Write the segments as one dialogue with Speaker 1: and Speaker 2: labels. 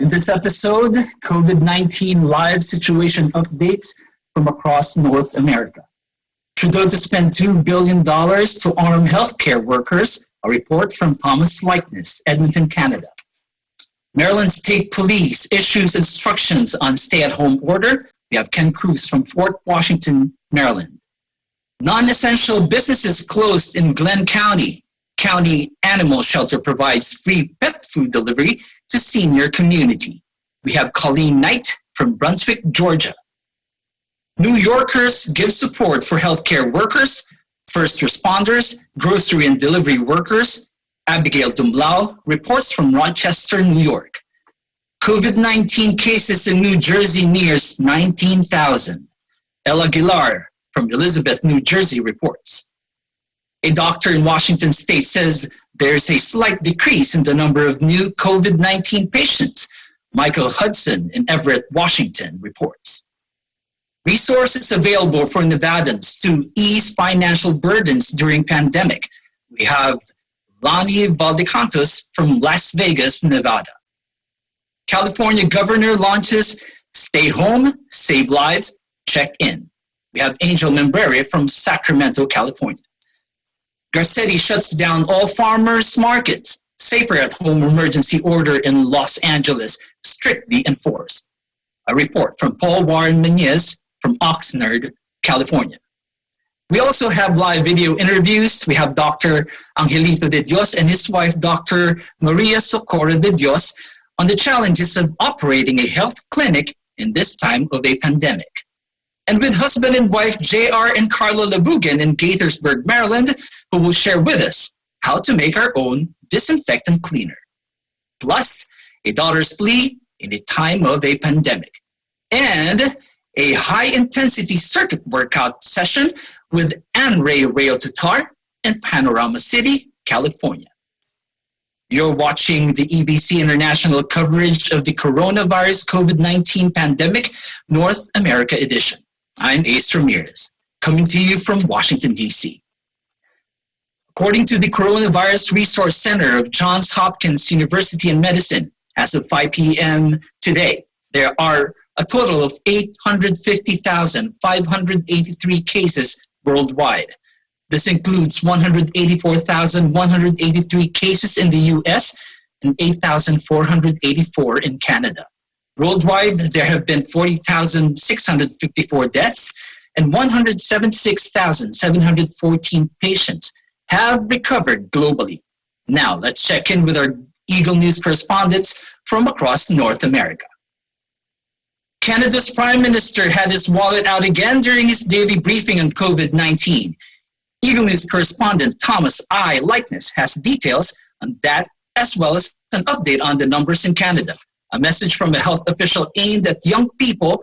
Speaker 1: In this episode, COVID-19 live situation updates from across North America. Trudeau to spend $2 billion to arm healthcare workers, a report from Thomas Likeness, Edmonton, Canada. Maryland State Police issues instructions on stay-at-home order. We have Ken Cruz from Fort Washington, Maryland. Non-essential businesses closed in Glenn County. County Animal Shelter provides free pet food delivery to senior community. We have Colleen Knight from Brunswick, Georgia. New Yorkers give support for healthcare workers, first responders, grocery and delivery workers. Abigail Dumblao reports from Rochester, New York. COVID-19 cases in New Jersey nears 19,000. El Aguilar from Elizabeth, New Jersey reports. A doctor in Washington state says there's a slight decrease in the number of new COVID-19 patients. Michael Hudson in Everett, Washington reports. Resources available for Nevadans to ease financial burdens during pandemic. We have Lani Valdecantos from Las Vegas, Nevada. California governor launches Stay Home, Save Lives, Check In. We have Angel Membrere from Sacramento, California. Garcetti shuts down all farmers' markets. Safer at home emergency order in Los Angeles, strictly enforced. A report from Paul Warren Menez from Oxnard, California. We also have live video interviews. We have Dr. Angelito de Dios and his wife, Dr. Maria Socorro de Dios, on the challenges of operating a health clinic in this time of a pandemic. And with husband and wife J.R. and Carla Labugan in Gaithersburg, Maryland, who will share with us how to make our own disinfectant cleaner. Plus, a daughter's plea in a time of a pandemic. And a high-intensity circuit workout session with Anne Ray Rayo Tatar in Panorama City, California. You're watching the EBC International coverage of the coronavirus COVID-19 pandemic North America edition. I'm Ace Ramirez, coming to you from Washington, D.C. According to the Coronavirus Resource Center of Johns Hopkins University in Medicine, as of 5 p.m. today, there are a total of 850,583 cases worldwide. This includes 184,183 cases in the U.S. and 8,484 in Canada. Worldwide, there have been 40,654 deaths and 176,714 patients have recovered globally. Now, let's check in with our Eagle News correspondents from across North America. Canada's Prime Minister had his wallet out again during his daily briefing on COVID-19. Eagle News correspondent Thomas I. Likeness has details on that, as well as an update on the numbers in Canada. A message from a health official aimed at young people,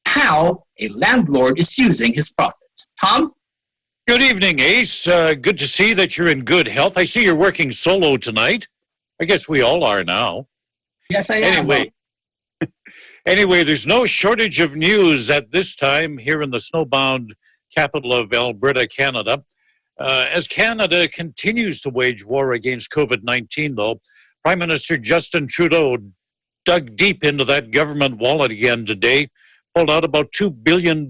Speaker 1: how a landlord is using his profits. Tom?
Speaker 2: Good evening, Ace. Good to see that you're in good health. I see you're working solo tonight. I guess we all are now.
Speaker 1: Yes, I am.
Speaker 2: Anyway, there's no shortage of news at this time here in the snowbound capital of Alberta, Canada. As Canada continues to wage war against COVID-19, though, Prime Minister Justin Trudeau dug deep into that government wallet again today, pulled out about $2 billion.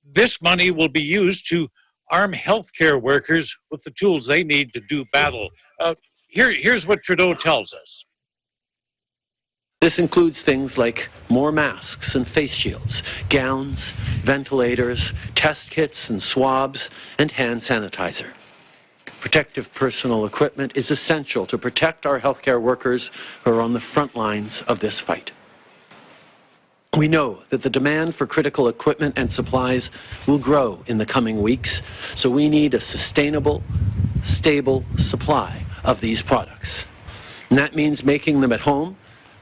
Speaker 2: This money will be used to arm healthcare workers with the tools they need to do battle. Here's what Trudeau tells us.
Speaker 3: This includes things like more masks and face shields, gowns, ventilators, test kits and swabs, and hand sanitizer. Protective personal equipment is essential to protect our healthcare workers who are on the front lines of this fight. We know that the demand for critical equipment and supplies will grow in the coming weeks, so we need a sustainable, stable supply of these products. And that means making them at home,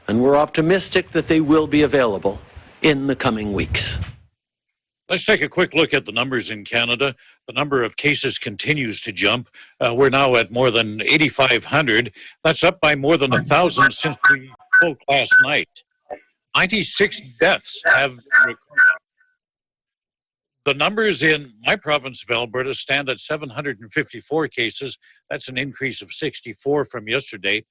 Speaker 3: and we're optimistic that they will be available in the coming weeks.
Speaker 2: Let's take a quick look at the numbers in Canada. The number of cases continues to jump. We're now at more than 8,500. That's up by more than 1,000 since we spoke last night. 96 deaths have been recorded. The numbers in my province of Alberta stand at 754 cases. That's an increase of 64 from yesterday.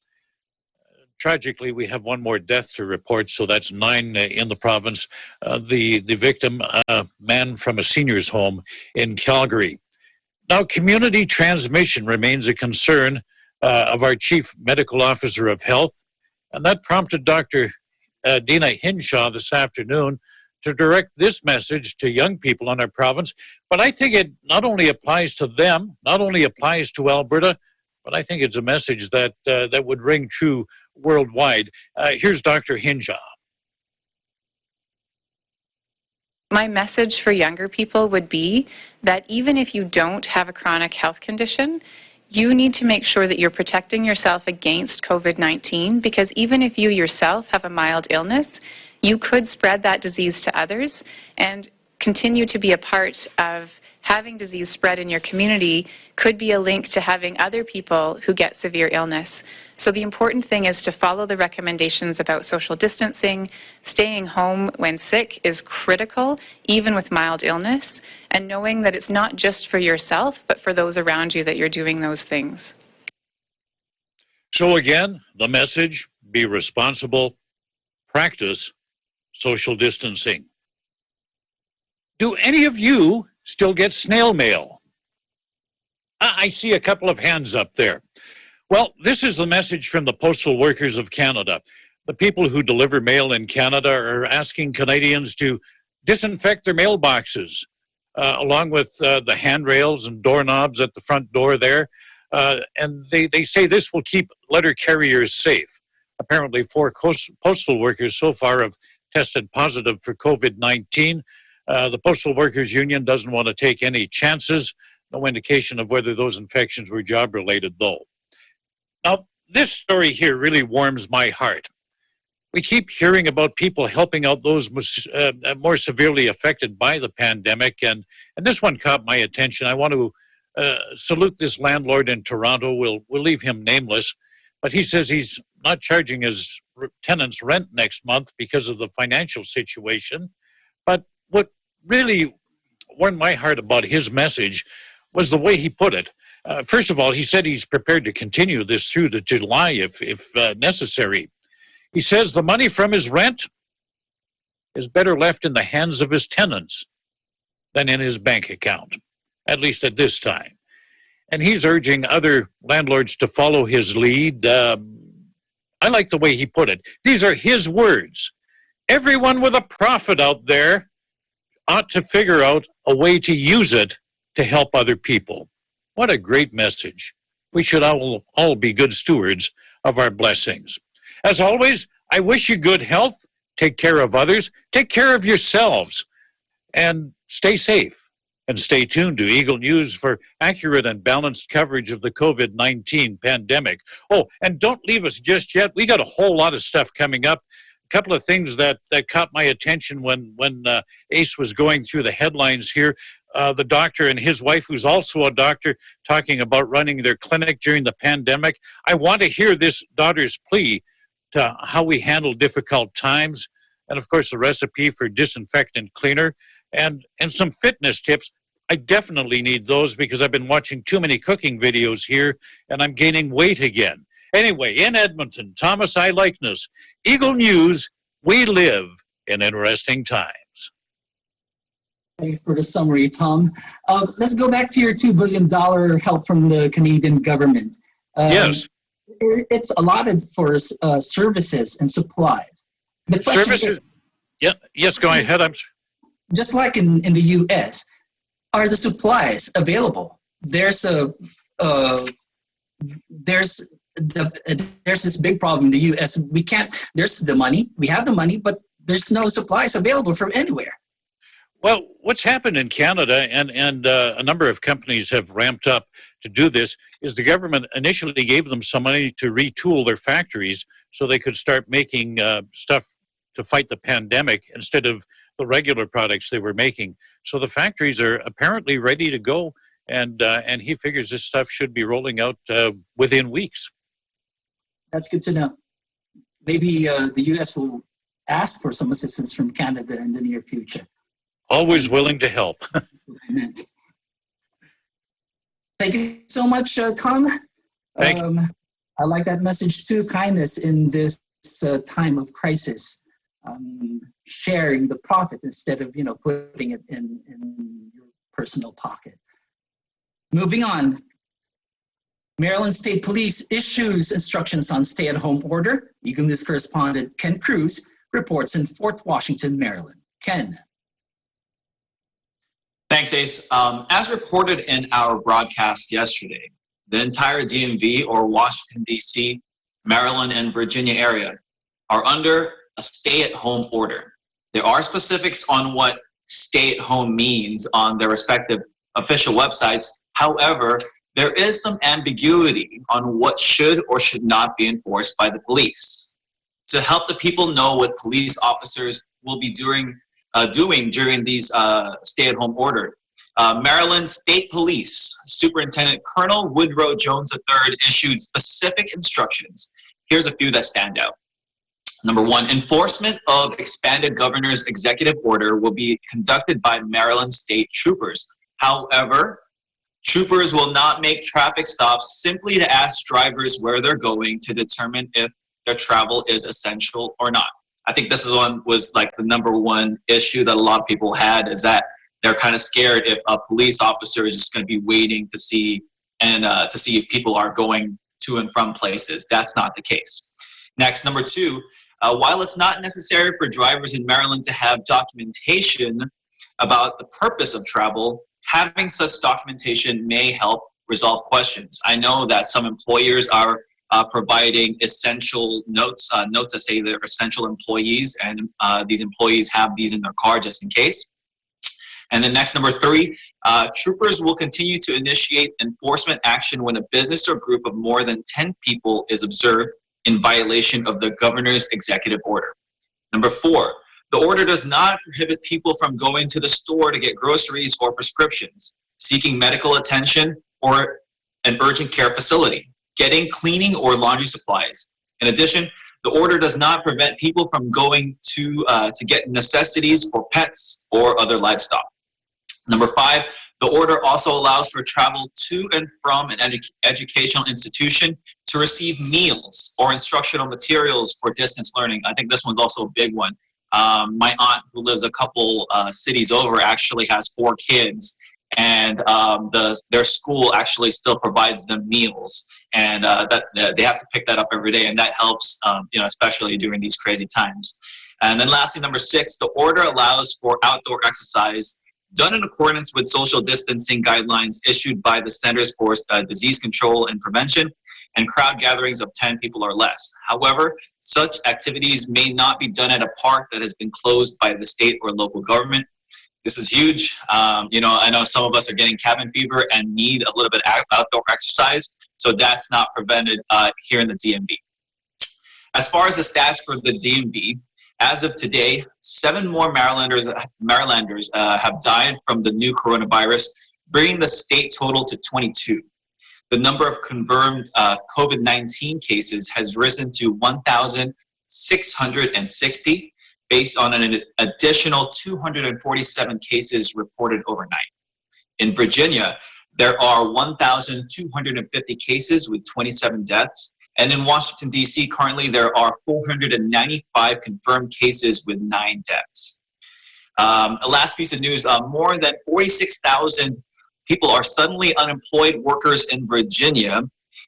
Speaker 2: tragically, we have one more death to report, so that's 9 in the province. The victim, man from a senior's home in Calgary. Now, community transmission remains a concern of our Chief Medical Officer of Health, and that prompted Dr. Dina Hinshaw this afternoon to direct this message to young people in our province. But I think it not only applies to them, not only applies to Alberta, but I think it's a message that that would ring true worldwide. Here's Dr. Hinshaw.
Speaker 4: My message for younger people would be that even if you don't have a chronic health condition, you need to make sure that you're protecting yourself against COVID-19, because even if you yourself have a mild illness, you could spread that disease to others, and continue to be a part of having disease spread in your community could be a link to having other people who get severe illness. So the important thing is to follow the recommendations about social distancing. Staying home when sick is critical, even with mild illness, and knowing that it's not just for yourself, but for those around you that you're doing those things.
Speaker 2: So again, the message, be responsible, practice social distancing. Do any of you still get snail mail? I see a couple of hands up there. Well, this is the message from the Postal Workers of Canada. The people who deliver mail in Canada are asking Canadians to disinfect their mailboxes, along with the handrails and doorknobs at the front door there. And they say this will keep letter carriers safe. Apparently 4 postal workers so far have tested positive for COVID-19. The Postal Workers Union doesn't want to take any chances. No indication of whether those infections were job-related, though. Now, this story here really warms my heart. We keep hearing about people helping out those more severely affected by the pandemic, and this one caught my attention. I want to salute this landlord in Toronto. We'll leave him nameless, but he says he's not charging his tenants rent next month because of the financial situation. But what really warmed my heart about his message was the way he put it. First of all, he said he's prepared to continue this through to July if necessary. He says the money from his rent is better left in the hands of his tenants than in his bank account, at least at this time. And he's urging other landlords to follow his lead. I like the way he put it. These are his words. Everyone with a profit out there ought to figure out a way to use it to help other people. What a great message. We should all be good stewards of our blessings. As always, I wish you good health. Take care of others. Take care of yourselves. And stay safe. And stay tuned to Eagle News for accurate and balanced coverage of the COVID-19 pandemic. Oh, and don't leave us just yet. We got a whole lot of stuff coming up. A couple of things that caught my attention when Ace was going through the headlines here. The doctor and his wife, who's also a doctor, talking about running their clinic during the pandemic. I want to hear this daughter's plea to how we handle difficult times. And of course, the recipe for disinfectant cleaner and some fitness tips. I definitely need those because I've been watching too many cooking videos here and I'm gaining weight again. Anyway, in Edmonton, Thomas I. Likeness, Eagle News, we live in interesting times.
Speaker 1: Thanks for the summary, Tom. Let's go back to your $2 billion help from the Canadian government.
Speaker 2: Yes.
Speaker 1: It's allotted for services and supplies. The question
Speaker 2: Services? Yeah. Yes, go ahead.
Speaker 1: Just like in the U.S., are the supplies available? There's this big problem in the U.S. There's the money, we have the money, but there's no supplies available from anywhere.
Speaker 2: Well, what's happened in Canada, and a number of companies have ramped up to do this, is the government initially gave them some money to retool their factories so they could start making stuff to fight the pandemic instead of the regular products they were making. So the factories are apparently ready to go, and he figures this stuff should be rolling out within weeks. That's
Speaker 1: good to know. Maybe the U.S. will ask for some assistance from Canada in the near future.
Speaker 2: Always willing to help.
Speaker 1: That's what I meant. Thank you so much, Tom.
Speaker 2: Thank you.
Speaker 1: I like that message too, kindness in this time of crisis. Sharing the profit instead of, putting it in your personal pocket. Moving on. Maryland State Police issues instructions on stay-at-home order. Eagle News correspondent Ken Cruz reports in Fort Washington, Maryland. Ken.
Speaker 5: Thanks, Ace. As reported in our broadcast yesterday, the entire DMV, or Washington, D.C., Maryland, and Virginia area are under a stay-at-home order. There are specifics on what stay-at-home means on their respective official websites. However, there is some ambiguity on what should or should not be enforced by the police. To help the people know what police officers will be doing during these stay-at-home order, Maryland State Police Superintendent Colonel Woodrow Jones III issued specific instructions. Here's a few that stand out. Number one, enforcement of expanded governor's executive order will be conducted by Maryland State Troopers. However, troopers will not make traffic stops simply to ask drivers where they're going to determine if their travel is essential or not. I think this was like the number one issue that a lot of people had, is that they're kind of scared if a police officer is just going to be waiting to see if people are going to and from places. That's not the case. Next, number two, while it's not necessary for drivers in Maryland to have documentation about the purpose of travel, having such documentation may help resolve questions. I know that some employers are providing essential notes that say they're essential employees, and these employees have these in their car just in case. And then next, number three, troopers will continue to initiate enforcement action when a business or group of more than 10 people is observed in violation of the governor's executive order. Number four, the order does not prohibit people from going to the store to get groceries or prescriptions, seeking medical attention or an urgent care facility, getting cleaning or laundry supplies. In addition, the order does not prevent people from going to get necessities for pets or other livestock. Number five, the order also allows for travel to and from an educational institution to receive meals or instructional materials for distance learning. I think this one's also a big one. My aunt, who lives a couple cities over, actually has 4 kids, and their school actually still provides them meals, and that they have to pick that up every day, and that helps, especially during these crazy times. And then lastly, number 6, the order allows for outdoor exercise done in accordance with social distancing guidelines issued by the Centers for Disease Control and Prevention, and crowd gatherings of 10 people or less. However, such activities may not be done at a park that has been closed by the state or local government. This is huge. I know some of us are getting cabin fever and need a little bit of outdoor exercise, so that's not prevented here in the DMV. As far as the stats for the DMV, as of today, 7 more Marylanders have died from the new coronavirus, bringing the state total to 22. The number of confirmed COVID-19 cases has risen to 1,660, based on an additional 247 cases reported overnight. In Virginia, there are 1,250 cases with 27 deaths. And in Washington, D.C., currently there are 495 confirmed cases with 9 deaths. A last piece of news, more than 46,000 people are suddenly unemployed workers in Virginia,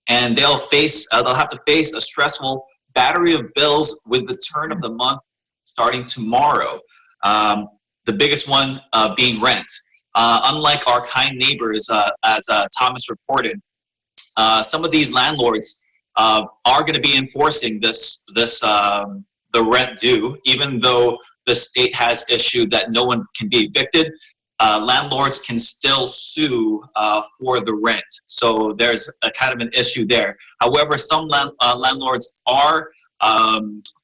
Speaker 5: and they'll have to face a stressful battery of bills with the turn of the month starting tomorrow. The biggest one being rent. Unlike our kind neighbors, as Thomas reported, some of these landlords are going to be enforcing the rent due, even though the state has issued that no one can be evicted. Landlords can still sue for the rent. So there's a kind of an issue there. However, some landlords are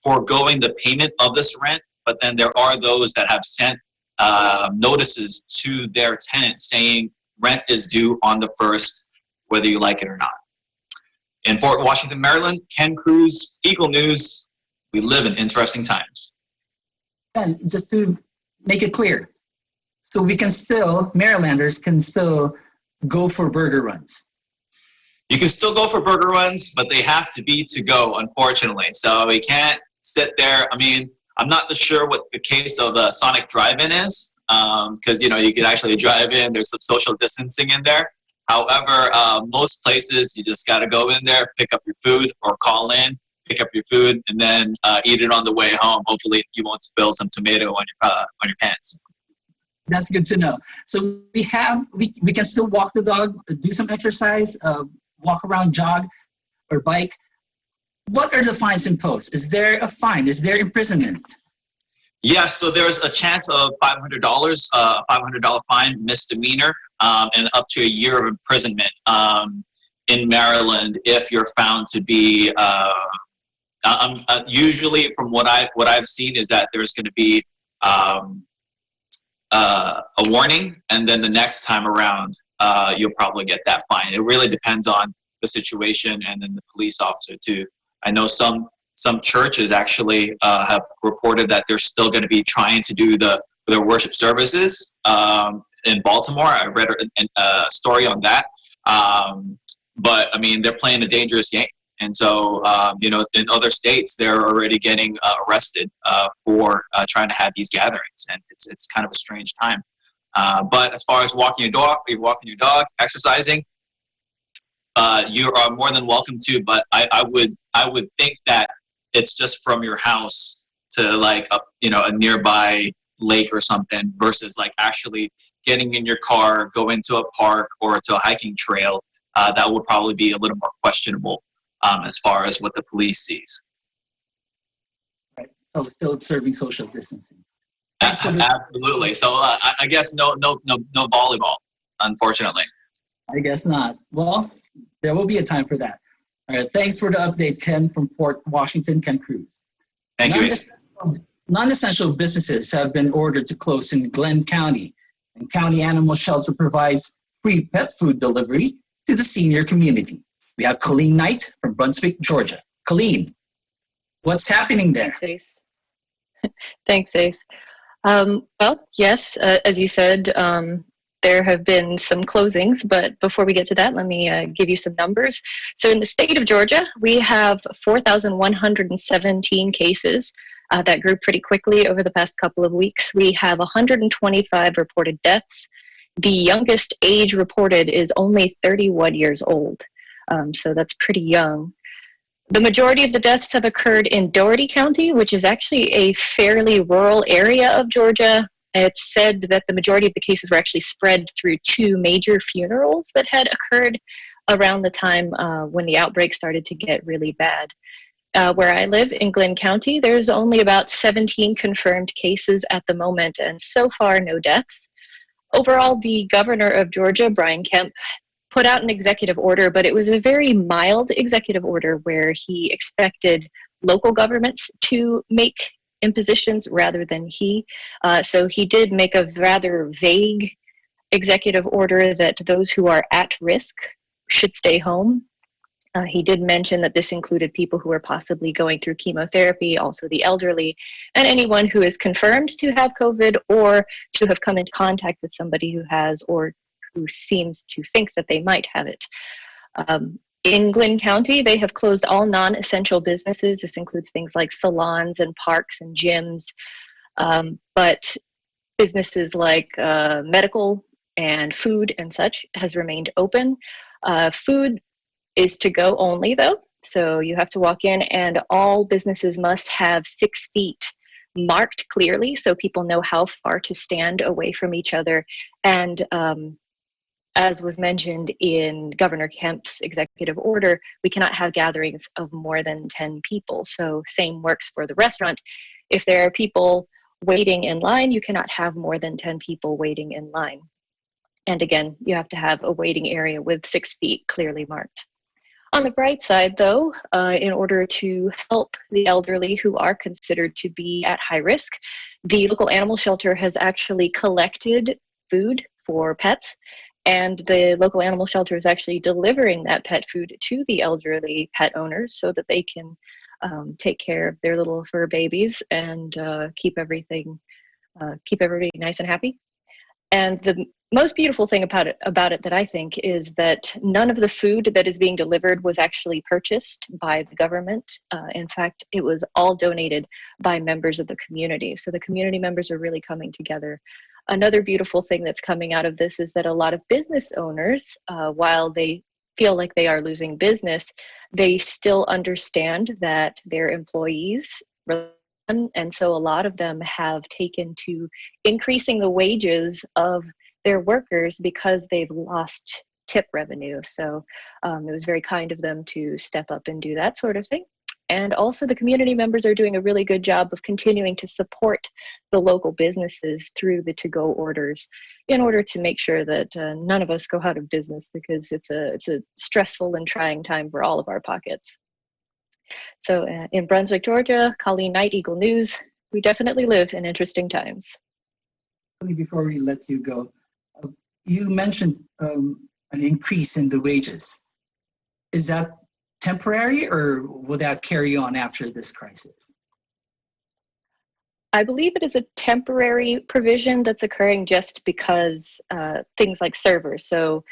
Speaker 5: foregoing the payment of this rent, but then there are those that have sent notices to their tenants saying rent is due on the 1st, whether you like it or not. In Fort Washington, Maryland, Ken Cruz, Eagle News. We live in interesting times.
Speaker 1: And just to make it clear, so Marylanders can still go for burger runs.
Speaker 5: You can still go for burger runs, but they have to be to go, unfortunately. So we can't sit there. I mean, I'm not sure what the case of the Sonic Drive-In is, because you can actually drive in. There's some social distancing in there. However, most places you just got to go in there, pick up your food, or call in, pick up your food, and then eat it on the way home. Hopefully, you won't spill some tomato on your pants.
Speaker 1: That's good to know. So we can still walk the dog, do some exercise, walk around, jog, or bike. What are the fines imposed? Is there a fine? Is there imprisonment?
Speaker 5: Yes, so there's a chance of $500, $500 fine, misdemeanor, and up to a year of imprisonment in Maryland if you're found to be. Usually, from what I've seen, is that there's going to be a warning, and then the next time around, you'll probably get that fine. It really depends on the situation and then the police officer too. I know some churches actually have reported that they're still going to be trying to do their worship services in Baltimore. I read a story on that, but I mean they're playing a dangerous game, and so in other states they're already getting arrested for trying to have these gatherings, and it's kind of a strange time. But as far as walking your dog, exercising, you are more than welcome to. But I would think that it's just from your house to like a nearby lake or something, versus like actually getting in your car, go into a park or to a hiking trail. That would probably be a little more questionable as far as what the police sees.
Speaker 1: Right. So still observing social distancing.
Speaker 5: Absolutely. So I guess no volleyball, unfortunately.
Speaker 1: I guess not. Well, there will be a time for that. All right. Thanks for the update, Ken, from Fort Washington, Ken Cruz.
Speaker 5: Thank you.
Speaker 1: Non-essential businesses have been ordered to close in Glenn County, and County Animal Shelter provides free pet food delivery to the senior community. We have Colleen Knight from Brunswick, Georgia. Colleen, what's happening there?
Speaker 6: Thanks, Ace. Thanks, Ace. Well, yes, as you said, there have been some closings, but before we get to that, let me give you some numbers. So in the state of Georgia, we have 4,117 cases. That grew pretty quickly over the past couple of weeks. We have 125 reported deaths. The youngest age reported is only 31 years old, so that's pretty young. The majority of the deaths have occurred in Dougherty County, which is actually a fairly rural area of Georgia. It's said that the majority of the cases were actually spread through two major funerals that had occurred around the time when the outbreak started to get really bad. Where I live in Glenn County, there's only about 17 confirmed cases at the moment, and so far no deaths. Overall, the governor of Georgia, Brian Kemp, put out an executive order, but it was a very mild executive order where he expected local governments to make impositions rather than he. So he did make a rather vague executive order that those who are at risk should stay home. He did mention that this included people who are possibly going through chemotherapy, also the elderly, and anyone who is confirmed to have COVID or to have come into contact with somebody who has or who seems to think that they might have it. In Glenn County, they have closed all non-essential businesses. This includes things like salons and parks and gyms, but businesses like medical and food and such has remained open. Food is to go only though, so you have to walk in, and all businesses must have 6 feet marked clearly so people know how far to stand away from each other. And as was mentioned in Governor Kemp's executive order, we cannot have gatherings of more than 10 people. So same works for the restaurant. If there are people waiting in line, you cannot have more than 10 people waiting in line. And again, you have to have a waiting area with 6 feet clearly marked. On the bright side, though, in order to help the elderly who are considered to be at high risk, the local animal shelter has actually collected food for pets, and the local animal shelter is actually delivering that pet food to the elderly pet owners so that they can take care of their little fur babies and keep everybody nice and happy. And the most beautiful thing about it that I think is that none of the food that is being delivered was actually purchased by the government. In fact, it was all donated by members of the community. So the community members are really coming together. Another beautiful thing that's coming out of this is that a lot of business owners, while they feel like they are losing business, they still understand that their employees, and so a lot of them have taken to increasing the wages of their workers because they've lost tip revenue. So it was very kind of them to step up and do that sort of thing. And also the community members are doing a really good job of continuing to support the local businesses through the to-go orders in order to make sure that none of us go out of business, because it's a stressful and trying time for all of our pockets. So in Brunswick, Georgia, Colleen Knight, Eagle News, we definitely live in interesting times.
Speaker 1: Before we let you go, you mentioned an increase in the wages. Is that temporary, or will that carry on after this crisis?
Speaker 6: I believe it is a temporary provision that's occurring just because things like servers. So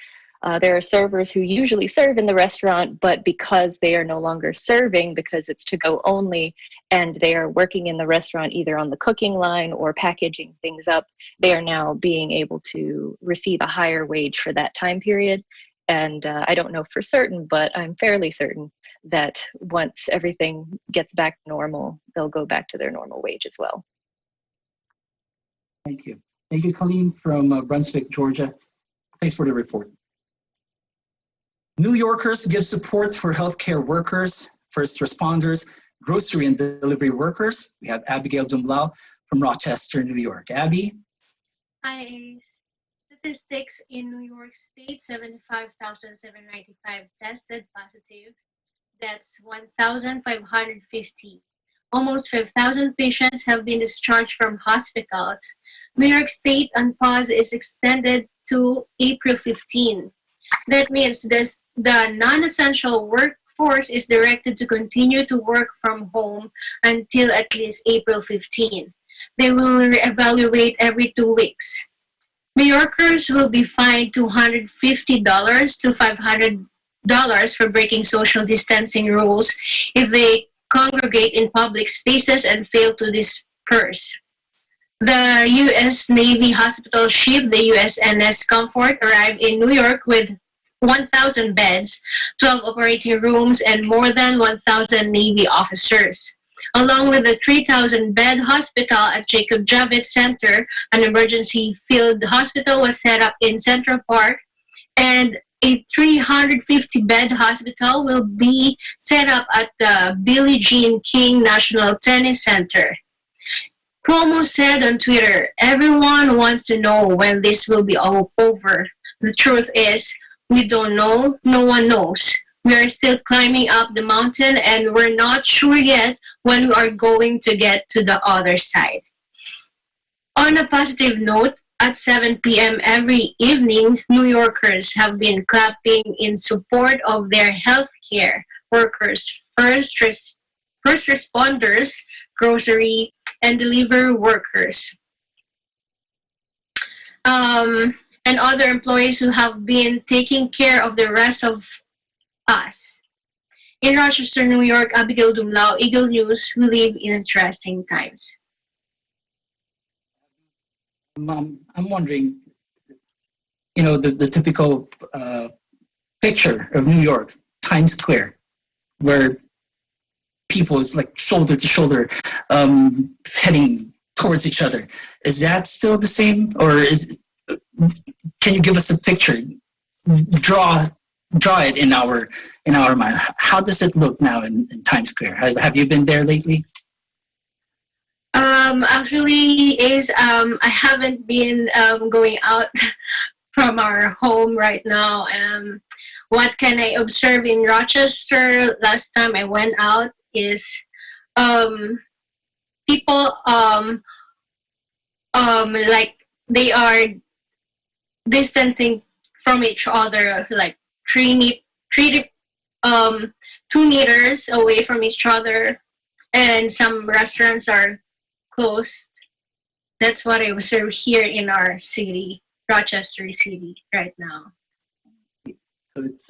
Speaker 6: there are servers who usually serve in the restaurant, but because they are no longer serving, because it's to go only, and they are working in the restaurant either on the cooking line or packaging things up, they are now being able to receive a higher wage for that time period. And I don't know for certain, but I'm fairly certain that once everything gets back to normal, they'll go back to their normal wage as well.
Speaker 1: Thank you. Thank you, Colleen from Brunswick, Georgia. Thanks for the report. New Yorkers give support for healthcare workers, first responders, grocery and delivery workers. We have Abigail Dumlau from Rochester, New York. Abby?
Speaker 7: Hi. Statistics in New York State, 75,795 tested positive. That's 1,550. Almost 5,000 patients have been discharged from hospitals. New York State on pause is extended to April 15. That means the non-essential workforce is directed to continue to work from home until at least April 15. They will reevaluate every 2 weeks. New Yorkers will be fined $250 to $500 for breaking social distancing rules if they congregate in public spaces and fail to disperse. The U.S. Navy hospital ship, the USNS Comfort, arrived in New York with 1,000 beds, 12 operating rooms, and more than 1,000 Navy officers. Along with the 3,000-bed hospital at Jacob Javits Center, an emergency field hospital was set up in Central Park, and a 350-bed hospital will be set up at the Billie Jean King National Tennis Center. Cuomo said on Twitter, "Everyone wants to know when this will be all over. The truth is, we don't know, no one knows. We are still climbing up the mountain and we're not sure yet when we are going to get to the other side." On a positive note, at 7 p.m. every evening, New Yorkers have been clapping in support of their healthcare workers, first responders, grocery and delivery workers, and other employees who have been taking care of the rest of us. In Rochester, New York, Abigail Dumlau, Eagle News, we live in interesting times.
Speaker 1: I'm wondering, you know, the typical picture of New York, Times Square, where people is like shoulder to shoulder, heading towards each other. Is that still the same, or can you give us a picture? Draw it in our mind. How does it look now in Times Square? Have you been there lately?
Speaker 7: Actually, I haven't been going out from our home right now. What can I observe in Rochester? Last time I went out is people like they are distancing from each other, like 2 meters away from each other, and some restaurants are closed. That's what I observe here in our city Rochester City right now.
Speaker 1: So it's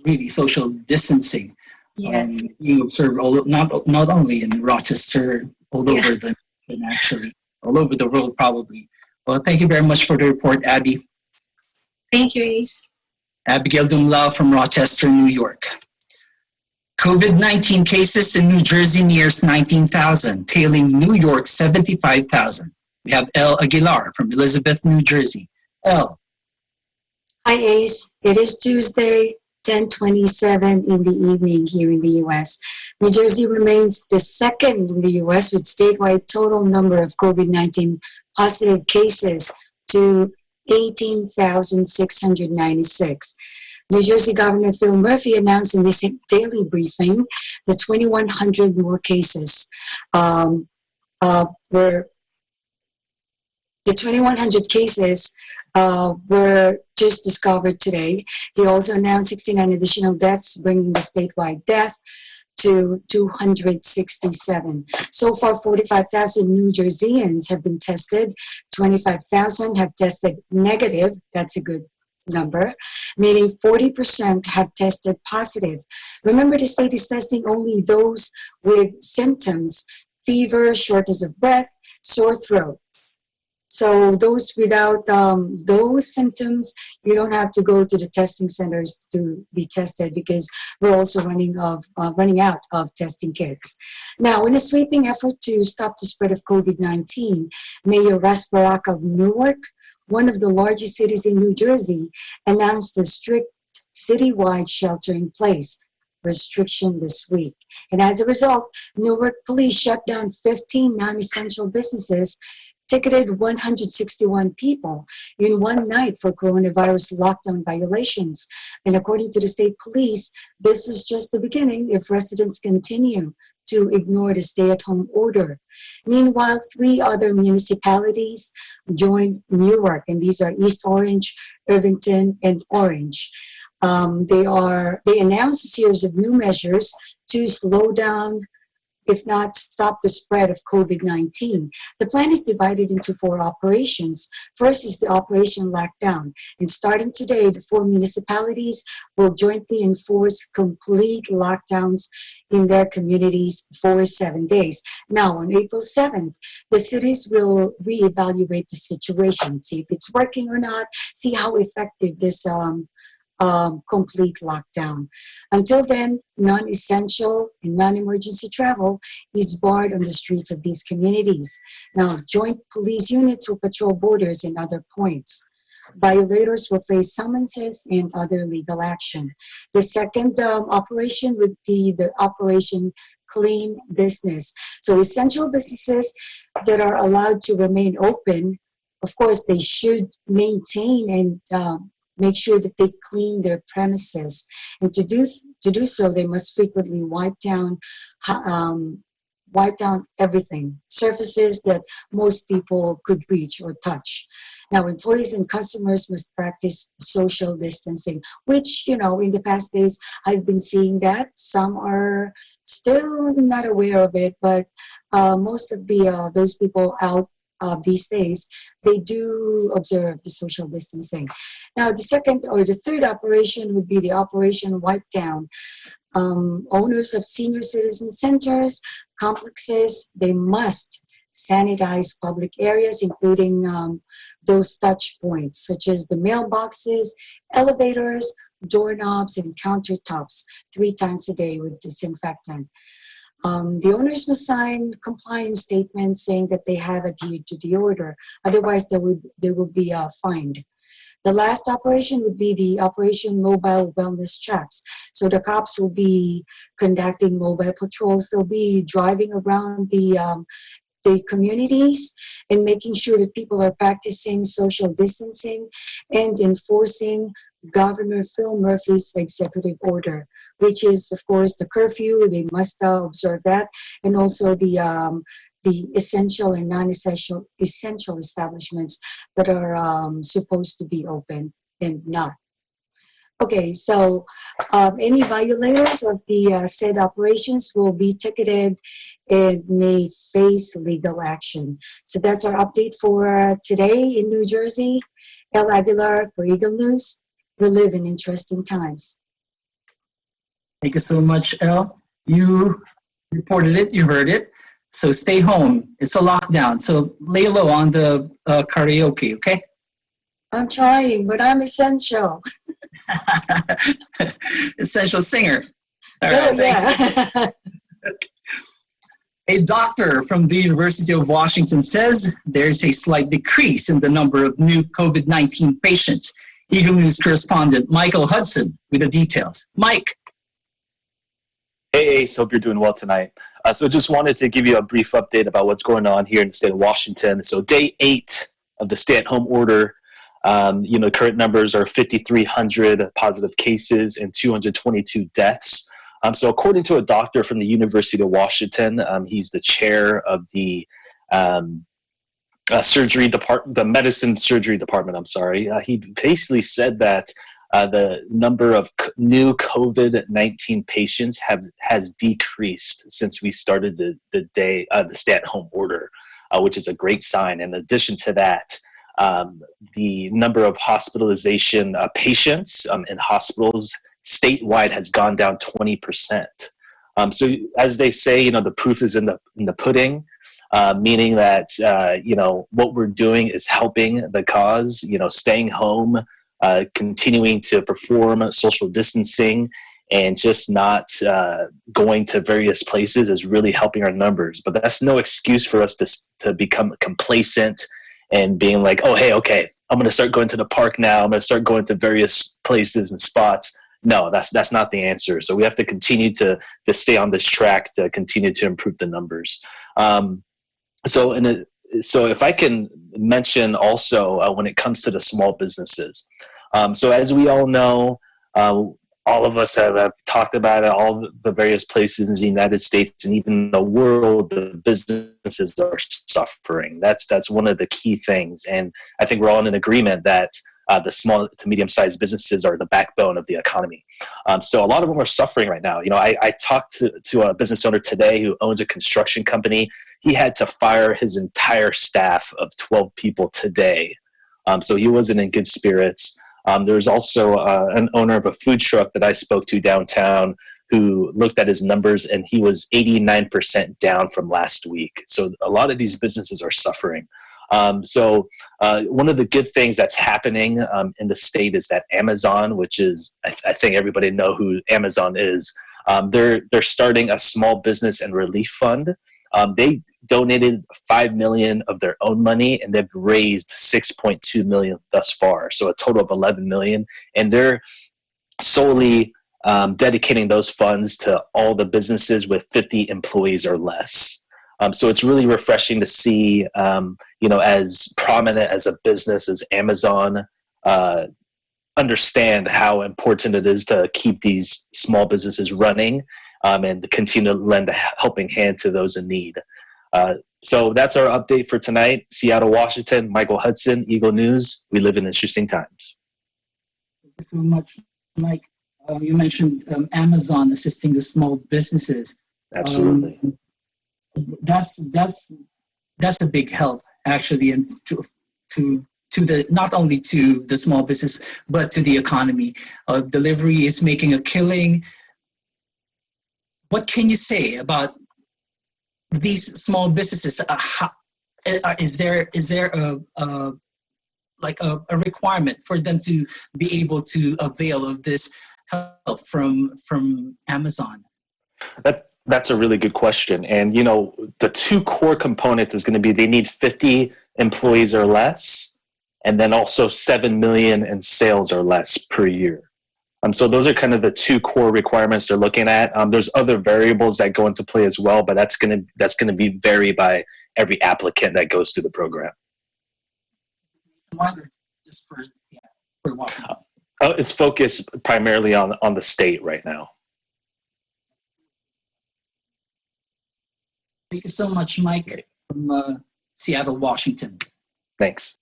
Speaker 1: really social distancing.
Speaker 7: Yes.
Speaker 1: You observe not only in Rochester, all over the and actually all over the world probably. Well, thank you very much for the report, Abby.
Speaker 7: Thank you, Ace.
Speaker 1: Abigail Dumlao from Rochester, New York. COVID-19 cases in New Jersey nears 19,000, tailing New York 75,000. We have El Aguilar from Elizabeth, New Jersey. El.
Speaker 8: Hi, Ace. It is Tuesday, 10:27 in the evening here in the U.S. New Jersey remains the second in the U.S. with statewide total number of COVID-19 positive cases to 18,696. New Jersey Governor Phil Murphy announced in this daily briefing that 2,100 more cases were 2,100 cases were just discovered today. He also announced 69 additional deaths, bringing the statewide death to 267. So far, 45,000 New Jerseyans have been tested. 25,000 have tested negative. That's a good number, meaning 40% have tested positive. Remember, the state is testing only those with symptoms: fever, shortness of breath, sore throat. So those without those symptoms, you don't have to go to the testing centers to be tested, because we're also running out of testing kits. Now, in a sweeping effort to stop the spread of COVID-19, Mayor Russ Barack of Newark, one of the largest cities in New Jersey, announced a strict citywide shelter-in-place restriction this week. And as a result, Newark police shut down 15 non-essential businesses, ticketed 161 people in one night for coronavirus lockdown violations. And according to the state police, this is just the beginning if residents continue to ignore the stay-at-home order. Meanwhile, 3 other municipalities joined Newark, and these are East Orange, Irvington, and Orange. They announced a series of new measures to slow down, if not stop the spread of COVID-19. The plan is divided into 4 operations. First is the Operation Lockdown. And starting today, the 4 municipalities will jointly enforce complete lockdowns in their communities for 7 days. Now, on April 7th, the cities will reevaluate the situation, see if it's working or not, see how effective this complete lockdown. Until then, non-essential and non-emergency travel is barred on the streets of these communities. Now, joint police units will patrol borders and other points. Violators will face summonses and other legal action. The second operation would be the Operation Clean Business. So essential businesses that are allowed to remain open, of course, they should maintain and make sure that they clean their premises. And to do so, they must frequently wipe down everything, surfaces that most people could reach or touch. Now, employees and customers must practice social distancing, which, in the past days, I've been seeing that. Some are still not aware of it, but most of those people out these days, they do observe the social distancing. Now, the third operation would be the Operation Wipe Down. Owners of senior citizen centers, complexes, they must sanitize public areas, including those touch points, such as the mailboxes, elevators, doorknobs, and countertops 3 times a day with disinfectant. The owners must sign compliance statements saying that they have adhered to the order. Otherwise, they will be fined. The last operation would be the Operation Mobile Wellness Checks. So the cops will be conducting mobile patrols. They'll be driving around the communities and making sure that people are practicing social distancing and enforcing Governor Phil Murphy's executive order, which is, of course, the curfew. They must observe that, and also the essential and non-essential establishments that are supposed to be open and not. Okay, so any violators of the said operations will be ticketed and may face legal action. So that's our update for today in New Jersey. El Aguilar for Eagle News. We live in interesting times.
Speaker 1: Thank you so much, El. You reported it, you heard it. So stay home. It's a lockdown. So lay low on the karaoke, okay?
Speaker 8: I'm trying, but I'm essential.
Speaker 1: Essential singer. All
Speaker 8: Oh,
Speaker 1: right, thank you.
Speaker 8: yeah.
Speaker 1: A doctor from the University of Washington says there's a slight decrease in the number of new COVID-19 patients. Eagle News correspondent Michael Hudson with the details. Mike.
Speaker 9: Hey, Ace, hope you're doing well tonight. So just wanted to give you a brief update about what's going on here in the state of Washington. So day 8 of the stay-at-home order, current numbers are 5,300 positive cases and 222 deaths. So according to a doctor from the University of Washington, he's the chair of the surgery department, the medicine surgery department, he basically said that the number of new COVID-19 patients has decreased since we started the stay-at-home order, which is a great sign. In addition to that, the number of hospitalization patients in hospitals statewide has gone down 20%. So as they say, the proof is in the pudding. Meaning that what we're doing is helping the cause. Staying home, continuing to perform social distancing, and just not going to various places is really helping our numbers. But that's no excuse for us to become complacent and being like, oh, hey, okay, I'm going to start going to the park now. I'm going to start going to various places and spots. No, that's not the answer. So we have to continue to stay on this track to continue to improve the numbers. So if I can mention also when it comes to the small businesses. So as we all know, all of us have talked about it, all the various places in the United States and even the world, the businesses are suffering. That's one of the key things. And I think we're all in agreement that the small to medium-sized businesses are the backbone of the economy. So a lot of them are suffering right now. I talked to a business owner today who owns a construction company. He had to fire his entire staff of 12 people today. So he wasn't in good spirits. There's also an owner of a food truck that I spoke to downtown who looked at his numbers, and he was 89% down from last week. So a lot of these businesses are suffering. So one of the good things that's happening in the state is that Amazon, which is, I think everybody know who Amazon is, they're starting a small business and relief fund. They donated $5 million of their own money, and they've raised $6.2 million thus far. So a total of $11 million, and they're solely dedicating those funds to all the businesses with 50 employees or less. So it's really refreshing to see, as prominent as a business as Amazon, understand how important it is to keep these small businesses running and to continue to lend a helping hand to those in need. So that's our update for tonight. Seattle, Washington, Michael Hudson, Eagle News. We live in interesting times.
Speaker 1: Thank you so much, Mike. You mentioned Amazon assisting the small businesses.
Speaker 9: Absolutely.
Speaker 1: That's a big help, actually, and to the not only to the small business but to the economy. Delivery is making a killing. What can you say about these small businesses? Is there a requirement for them to be able to avail of this help from Amazon?
Speaker 9: That's a really good question. And, the two core components is going to be they need 50 employees or less, and then also 7 million in sales or less per year. So those are kind of the two core requirements they're looking at. There's other variables that go into play as well, but that's going to be vary by every applicant that goes through the program.
Speaker 1: Just for Washington.
Speaker 9: It's focused primarily on the state right now.
Speaker 1: Thank you so much, Mike, from Seattle, Washington.
Speaker 9: Thanks.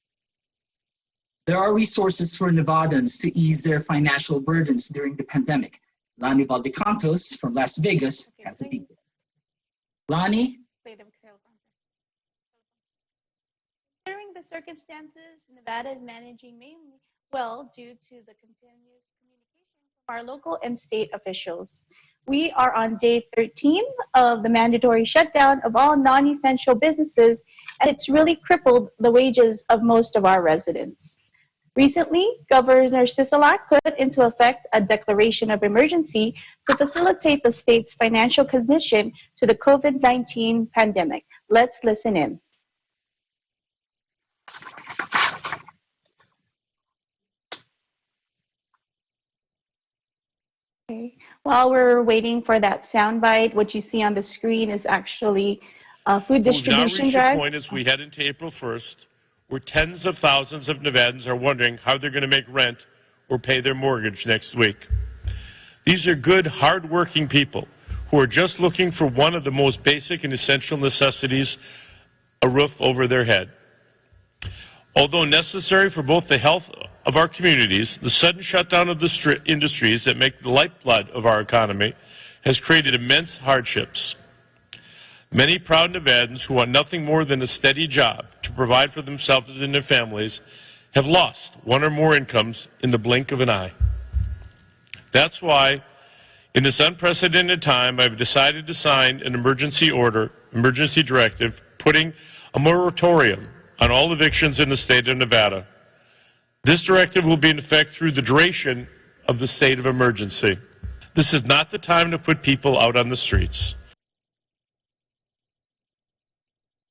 Speaker 1: There are resources for Nevadans to ease their financial burdens during the pandemic. Lani Valdecantos from Las Vegas has a detail. Lani?
Speaker 10: Considering the circumstances, Nevada is managing mainly well due to the continuous communication from our local and state officials. We are on day 13 of the mandatory shutdown of all non-essential businesses, and it's really crippled the wages of most of our residents. Recently, Governor Sisolak put into effect a declaration of emergency to facilitate the state's financial condition to the COVID-19 pandemic. Let's listen in. Okay. While we're waiting for that soundbite, what you see on the screen is actually a food distribution
Speaker 11: We've now reached
Speaker 10: drive.
Speaker 11: a point as we head into April 1st where tens of thousands of Nevadans are wondering how they're going to make rent or pay their mortgage next week. These are good, hard-working people who are just looking for one of the most basic and essential necessities, a roof over their head. Although necessary for both the health of our communities, the sudden shutdown of the industries that make the lifeblood of our economy has created immense hardships. Many proud Nevadans who want nothing more than a steady job to provide for themselves and their families have lost one or more incomes in the blink of an eye. That's why, in this unprecedented time, I've decided to sign an emergency directive, putting a moratorium on all evictions in the state of Nevada. This directive will be in effect through the duration of the state of emergency. This is not the time to put people out on the streets.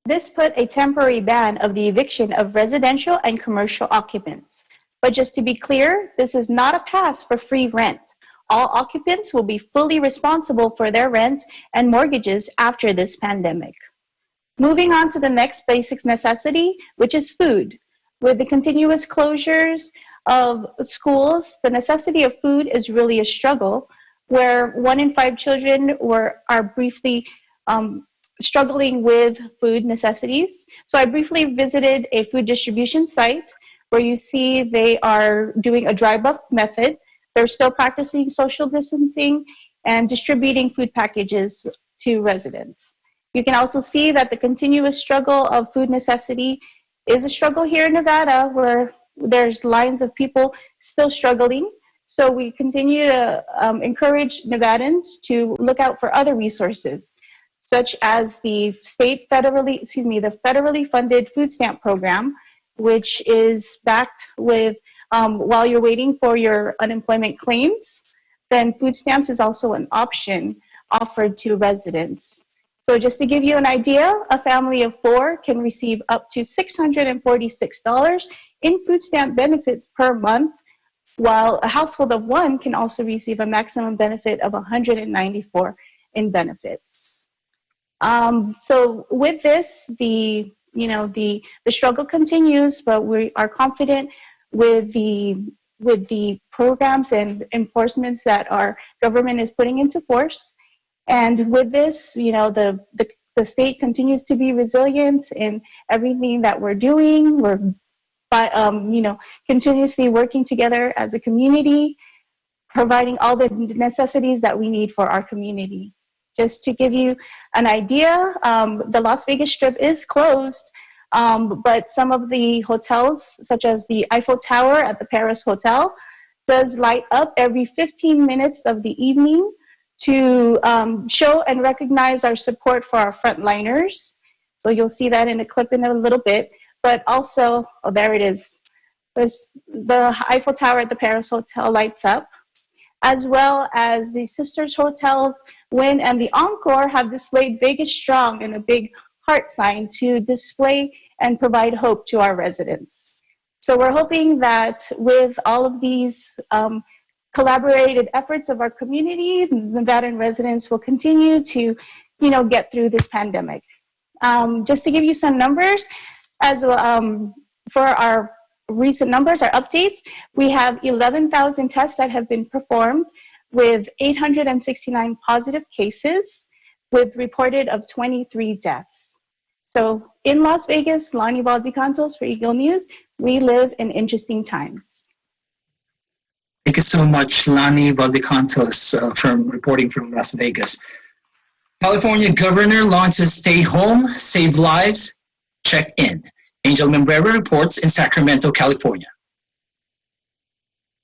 Speaker 10: This put a temporary ban of the eviction of residential and commercial occupants. But just to be clear, this is not a pass for free rent. All occupants will be fully responsible for their rents and mortgages after this pandemic. Moving on to the next basic necessity, which is food. With the continuous closures of schools, the necessity of food is really a struggle, where 1 in 5 children are briefly struggling with food necessities. So I briefly visited a food distribution site where you see they are doing a drive-up method. They're still practicing social distancing and distributing food packages to residents. You can also see that the continuous struggle of food necessity is a struggle here in Nevada, where there's lines of people still struggling. So we continue to encourage Nevadans to look out for other resources, such as the federally funded food stamp program, which is backed with, while you're waiting for your unemployment claims, then food stamps is also an option offered to residents. So just to give you an idea, a family of 4 can receive up to $646 in food stamp benefits per month, while a household of 1 can also receive a maximum benefit of $194 in benefits. So with this, the struggle continues, but we are confident with the programs and enforcements that our government is putting into force. And with this, the state continues to be resilient in everything that we're doing. We're continuously working together as a community, providing all the necessities that we need for our community. Just to give you an idea, the Las Vegas Strip is closed, but some of the hotels, such as the Eiffel Tower at the Paris Hotel, does light up every 15 minutes of the evening to show and recognize our support for our frontliners. So you'll see that in a clip in a little bit. But also, oh, there it is. The Eiffel Tower at the Paris Hotel lights up, as well as the Sisters Hotels, Wynn, and the Encore have displayed Vegas Strong and a big heart sign to display and provide hope to our residents. So we're hoping that with all of these collaborated efforts of our community, Nevadan residents will continue to, get through this pandemic. Just to give you some numbers, as for our recent numbers, our updates, we have 11,000 tests that have been performed with 869 positive cases, with reported of 23 deaths. So in Las Vegas, Lani Valdecantos for Eagle News, We live in interesting times.
Speaker 1: Thank you so much, Lani Valdecantos, from reporting from Las Vegas. California governor launches Stay Home, Save Lives, Check In. Angel Membrera reports in Sacramento, California.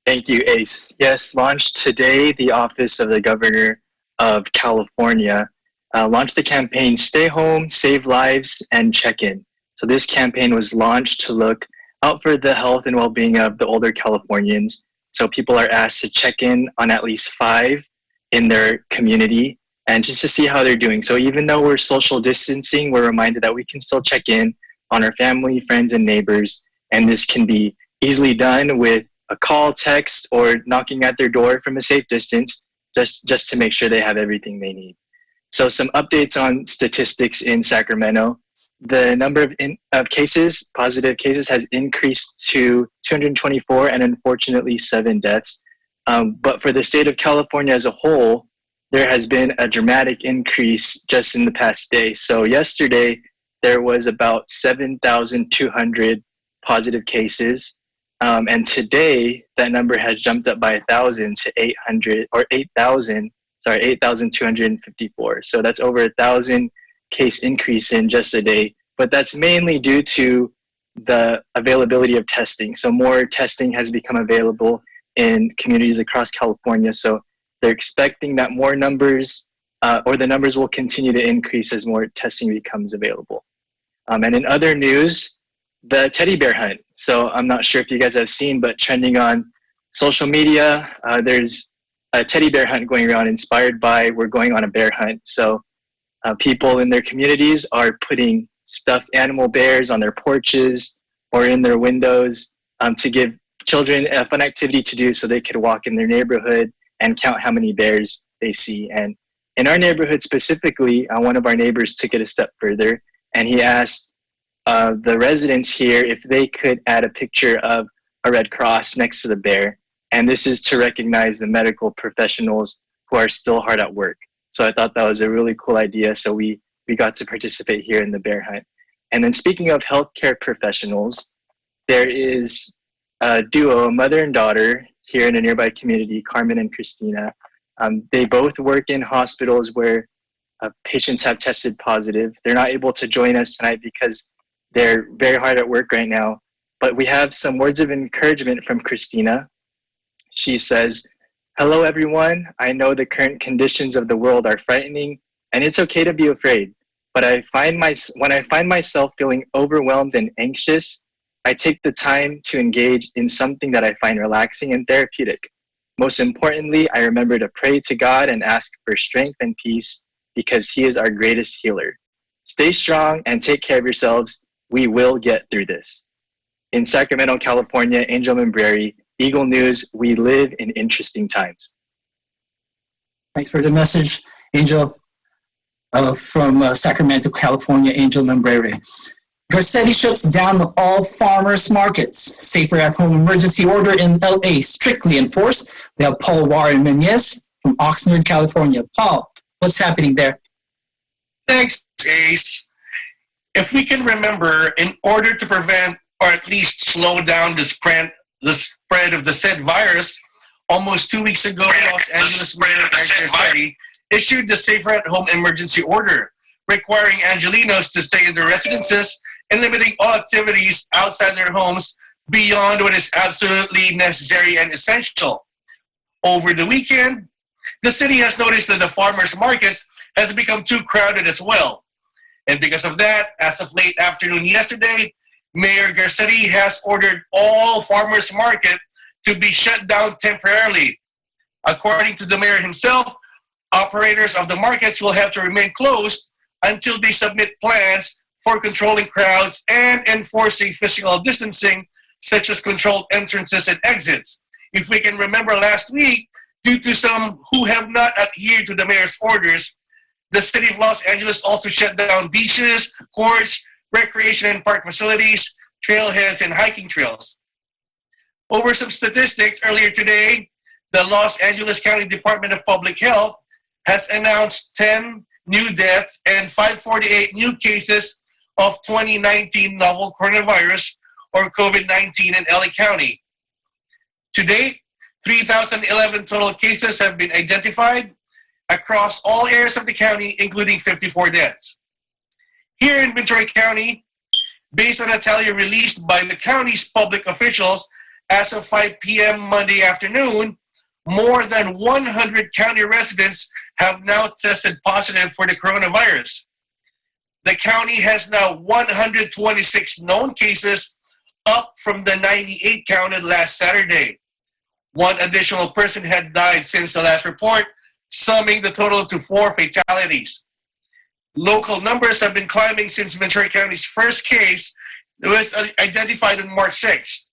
Speaker 12: Thank you, Ace. Yes, launched today, the Office of the Governor of California launched the campaign Stay Home, Save Lives, and Check In. So this campaign was launched to look out for the health and well-being of the older Californians. So people are asked to check in on at least 5 in their community and just to see how they're doing. So even though we're social distancing, we're reminded that we can still check in on our family, friends, and neighbors. And this can be easily done with a call, text, or knocking at their door from a safe distance, just to make sure they have everything they need. So some updates on statistics in Sacramento. The number of cases, positive cases, has increased to 224 and unfortunately 7 deaths. But for the state of California as a whole, there has been a dramatic increase just in the past day. So yesterday, there was about 7,200 positive cases. And today, that number has jumped up by 1,000 to 8,254. So that's over 1,000 case increase in just a day. But that's mainly due to the availability of testing. So more testing has become available in communities across California. So they're expecting that more numbers, or the numbers will continue to increase as more testing becomes available. And in other news, the teddy bear hunt. So I'm not sure if you guys have seen, but trending on social media, there's a teddy bear hunt going around inspired by We're Going on a Bear Hunt. So people in their communities are putting stuffed animal bears on their porches or in their windows to give children a fun activity to do so they could walk in their neighborhood and count how many bears they see. And in our neighborhood specifically, one of our neighbors took it a step further, and he asked the residents here if they could add a picture of a red cross next to the bear. And this is to recognize the medical professionals who are still hard at work. So I thought that was a really cool idea. So we got to participate here in the bear hunt. And then speaking of healthcare professionals, there is a duo, a mother and daughter here in a nearby community, Carmen and Christina. They both work in hospitals where patients have tested positive. They're not able to join us tonight because they're very hard at work right now. But we have some words of encouragement from Christina. She says, "Hello, everyone. I know the current conditions of the world are frightening, and it's okay to be afraid. But when I find myself feeling overwhelmed and anxious, I take the time to engage in something that I find relaxing and therapeutic. Most importantly, I remember to pray to God and ask for strength and peace because He is our greatest healer. Stay strong and take care of yourselves. We will get through this." In Sacramento, California, Angel Membrera, Eagle News, we live in interesting times.
Speaker 1: Thanks for the message, Angel. From Sacramento, California, Angel Membrera. Garcetti shuts down all farmers markets. Safer at home emergency order in LA strictly enforced. We have Paul Warren Menez from Oxnard, California. Paul, what's happening there?
Speaker 13: Thanks, Ace. If we can remember, in order to prevent or at least slow down the spread of the said virus, almost 2 weeks ago, Los Angeles Mayor Garcetti issued the Safer at Home emergency order, requiring Angelinos to stay in their residences and limiting all activities outside their homes beyond what is absolutely necessary and essential. Over the weekend, the city has noticed that the farmers' markets has become too crowded as well. And because of that, as of late afternoon yesterday, Mayor Garcetti has ordered all farmers' market to be shut down temporarily. According to the mayor himself, operators of the markets will have to remain closed until they submit plans for controlling crowds and enforcing physical distancing, such as controlled entrances and exits. If we can remember last week, due to some who have not adhered to the mayor's orders, the city of Los Angeles also shut down beaches, courts, recreation and park facilities, trailheads, and hiking trails. Over some statistics earlier today, the Los Angeles County Department of Public Health has announced 10 new deaths and 548 new cases of 2019 novel coronavirus, or COVID-19 in LA County. To date, 3,011 total cases have been identified across all areas of the county, including 54 deaths. Here in Ventura County, based on a tally released by the county's public officials as of 5 p.m. Monday afternoon, more than 100 county residents have now tested positive for the coronavirus. The county has now 126 known cases, up from the 98 counted last Saturday. One additional person had died since the last report, summing the total to 4 fatalities. Local numbers have been climbing since Ventura County's first case was identified on March 6th.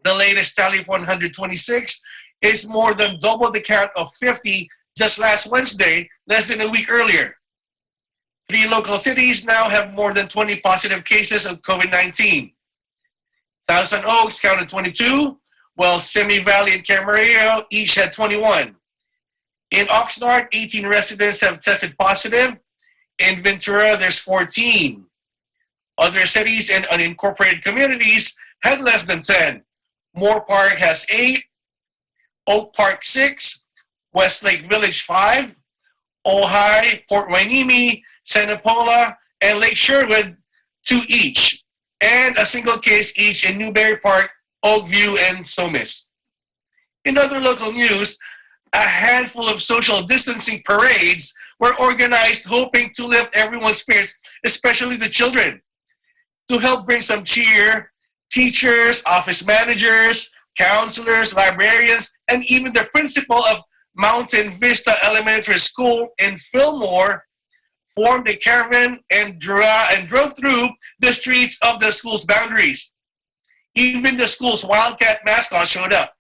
Speaker 13: The latest tally of 126 is more than double the count of 50 just last Wednesday, less than a week earlier. 3 local cities now have more than 20 positive cases of COVID-19. Thousand Oaks counted 22, while Simi Valley and Camarillo each had 21. In Oxnard, 18 residents have tested positive. In Ventura, there's 14. Other cities and unincorporated communities had less than 10. Moore Park has 8, Oak Park 6, Westlake Village 5, Ojai, Port Hueneme, Santa Pola, and Lake Sherwood 2 each, and a single case each in Newberry Park, Oakview, and Somis. In other local news, a handful of social distancing parades were organized, hoping to lift everyone's spirits, especially the children. To help bring some cheer, teachers, office managers, counselors, librarians, and even the principal of Mountain Vista Elementary School in Fillmore formed a caravan and drove through the streets of the school's boundaries. Even the school's Wildcat mascot showed up.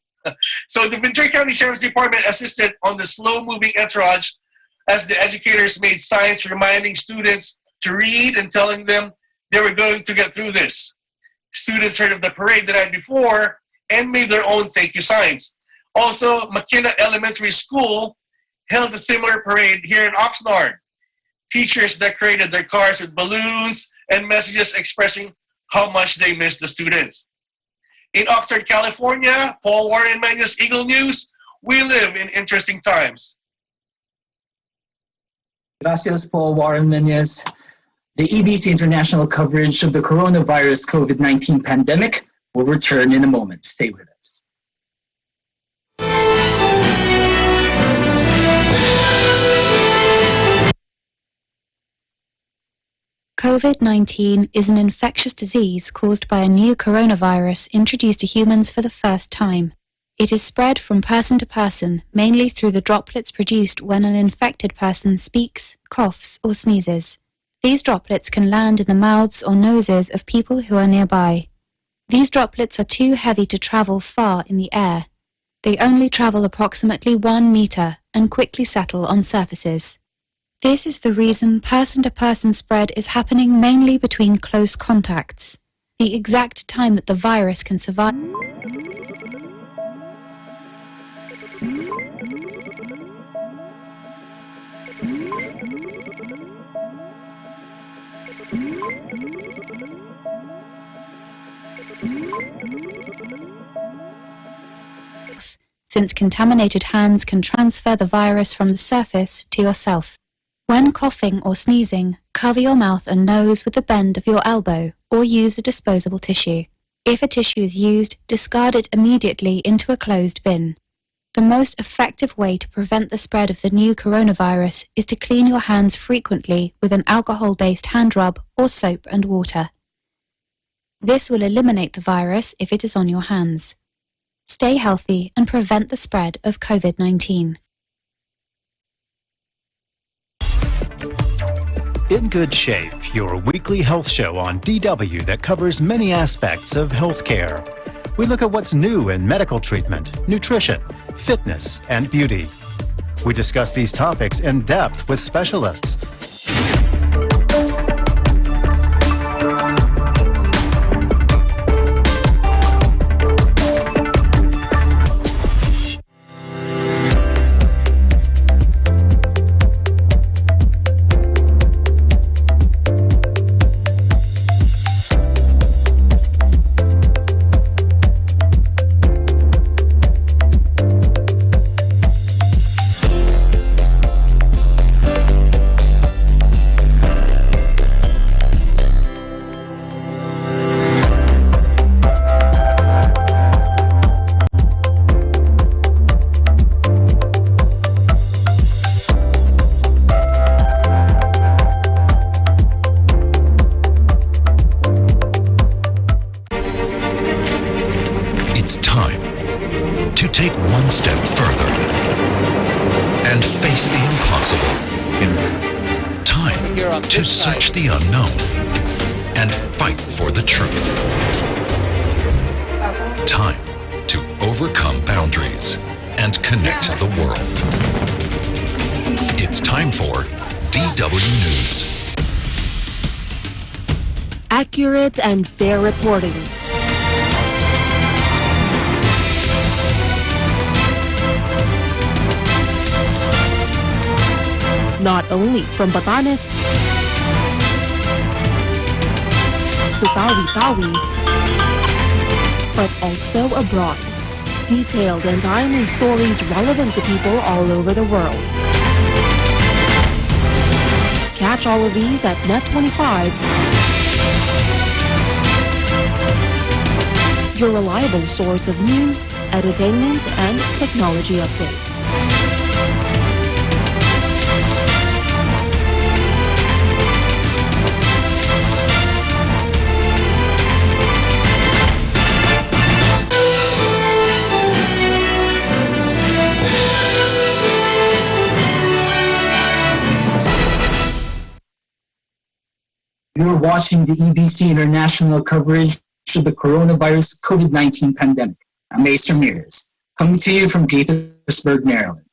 Speaker 13: So the Ventura County Sheriff's Department assisted on the slow-moving entourage as the educators made signs reminding students to read and telling them they were going to get through this. Students heard of the parade the night before and made their own thank you signs. Also, McKenna Elementary School held a similar parade here in Oxnard. Teachers decorated their cars with balloons and messages expressing how much they missed the students. In Oxnard, California, Paul Warren Menyes, Eagle News, we live in interesting times.
Speaker 1: Gracias, Paul Warren Menyes. The EBC international coverage of the coronavirus COVID-19 pandemic will return in a moment. Stay with us.
Speaker 14: COVID-19 is an infectious disease caused by a new coronavirus introduced to humans for the first time. It is spread from person to person, mainly through the droplets produced when an infected person speaks, coughs, or sneezes. These droplets can land in the mouths or noses of people who are nearby. These droplets are too heavy to travel far in the air. They only travel approximately 1 meter and quickly settle on surfaces. This is the reason person-to-person spread is happening mainly between close contacts. The exact time that the virus can survive since contaminated hands can transfer the virus from the surface to yourself. When coughing or sneezing, cover your mouth and nose with the bend of your elbow or use a disposable tissue. If a tissue is used, discard it immediately into a closed bin. The most effective way to prevent the spread of the new coronavirus is to clean your hands frequently with an alcohol-based hand rub or soap and water. This will eliminate the virus if it is on your hands. Stay healthy and prevent the spread of COVID-19.
Speaker 15: In Good Shape, your weekly health show on DW that covers many aspects of healthcare. We look at what's new in medical treatment, nutrition, fitness, and beauty. We discuss these topics in depth with specialists.
Speaker 16: one step further and face the impossible. Time to search the unknown and fight for the truth. Time to overcome boundaries and connect the world. It's time for DW News.
Speaker 17: Accurate and fair reporting. Not only from Batanes to Tawi-Tawi, but also abroad. Detailed and timely stories relevant to people all over the world. Catch all of these at Net25, your reliable source of news, entertainment, and technology updates.
Speaker 1: You're watching the EBC International coverage of the coronavirus COVID-19 pandemic. I'm Ace Ramirez, coming to you from Gaithersburg, Maryland.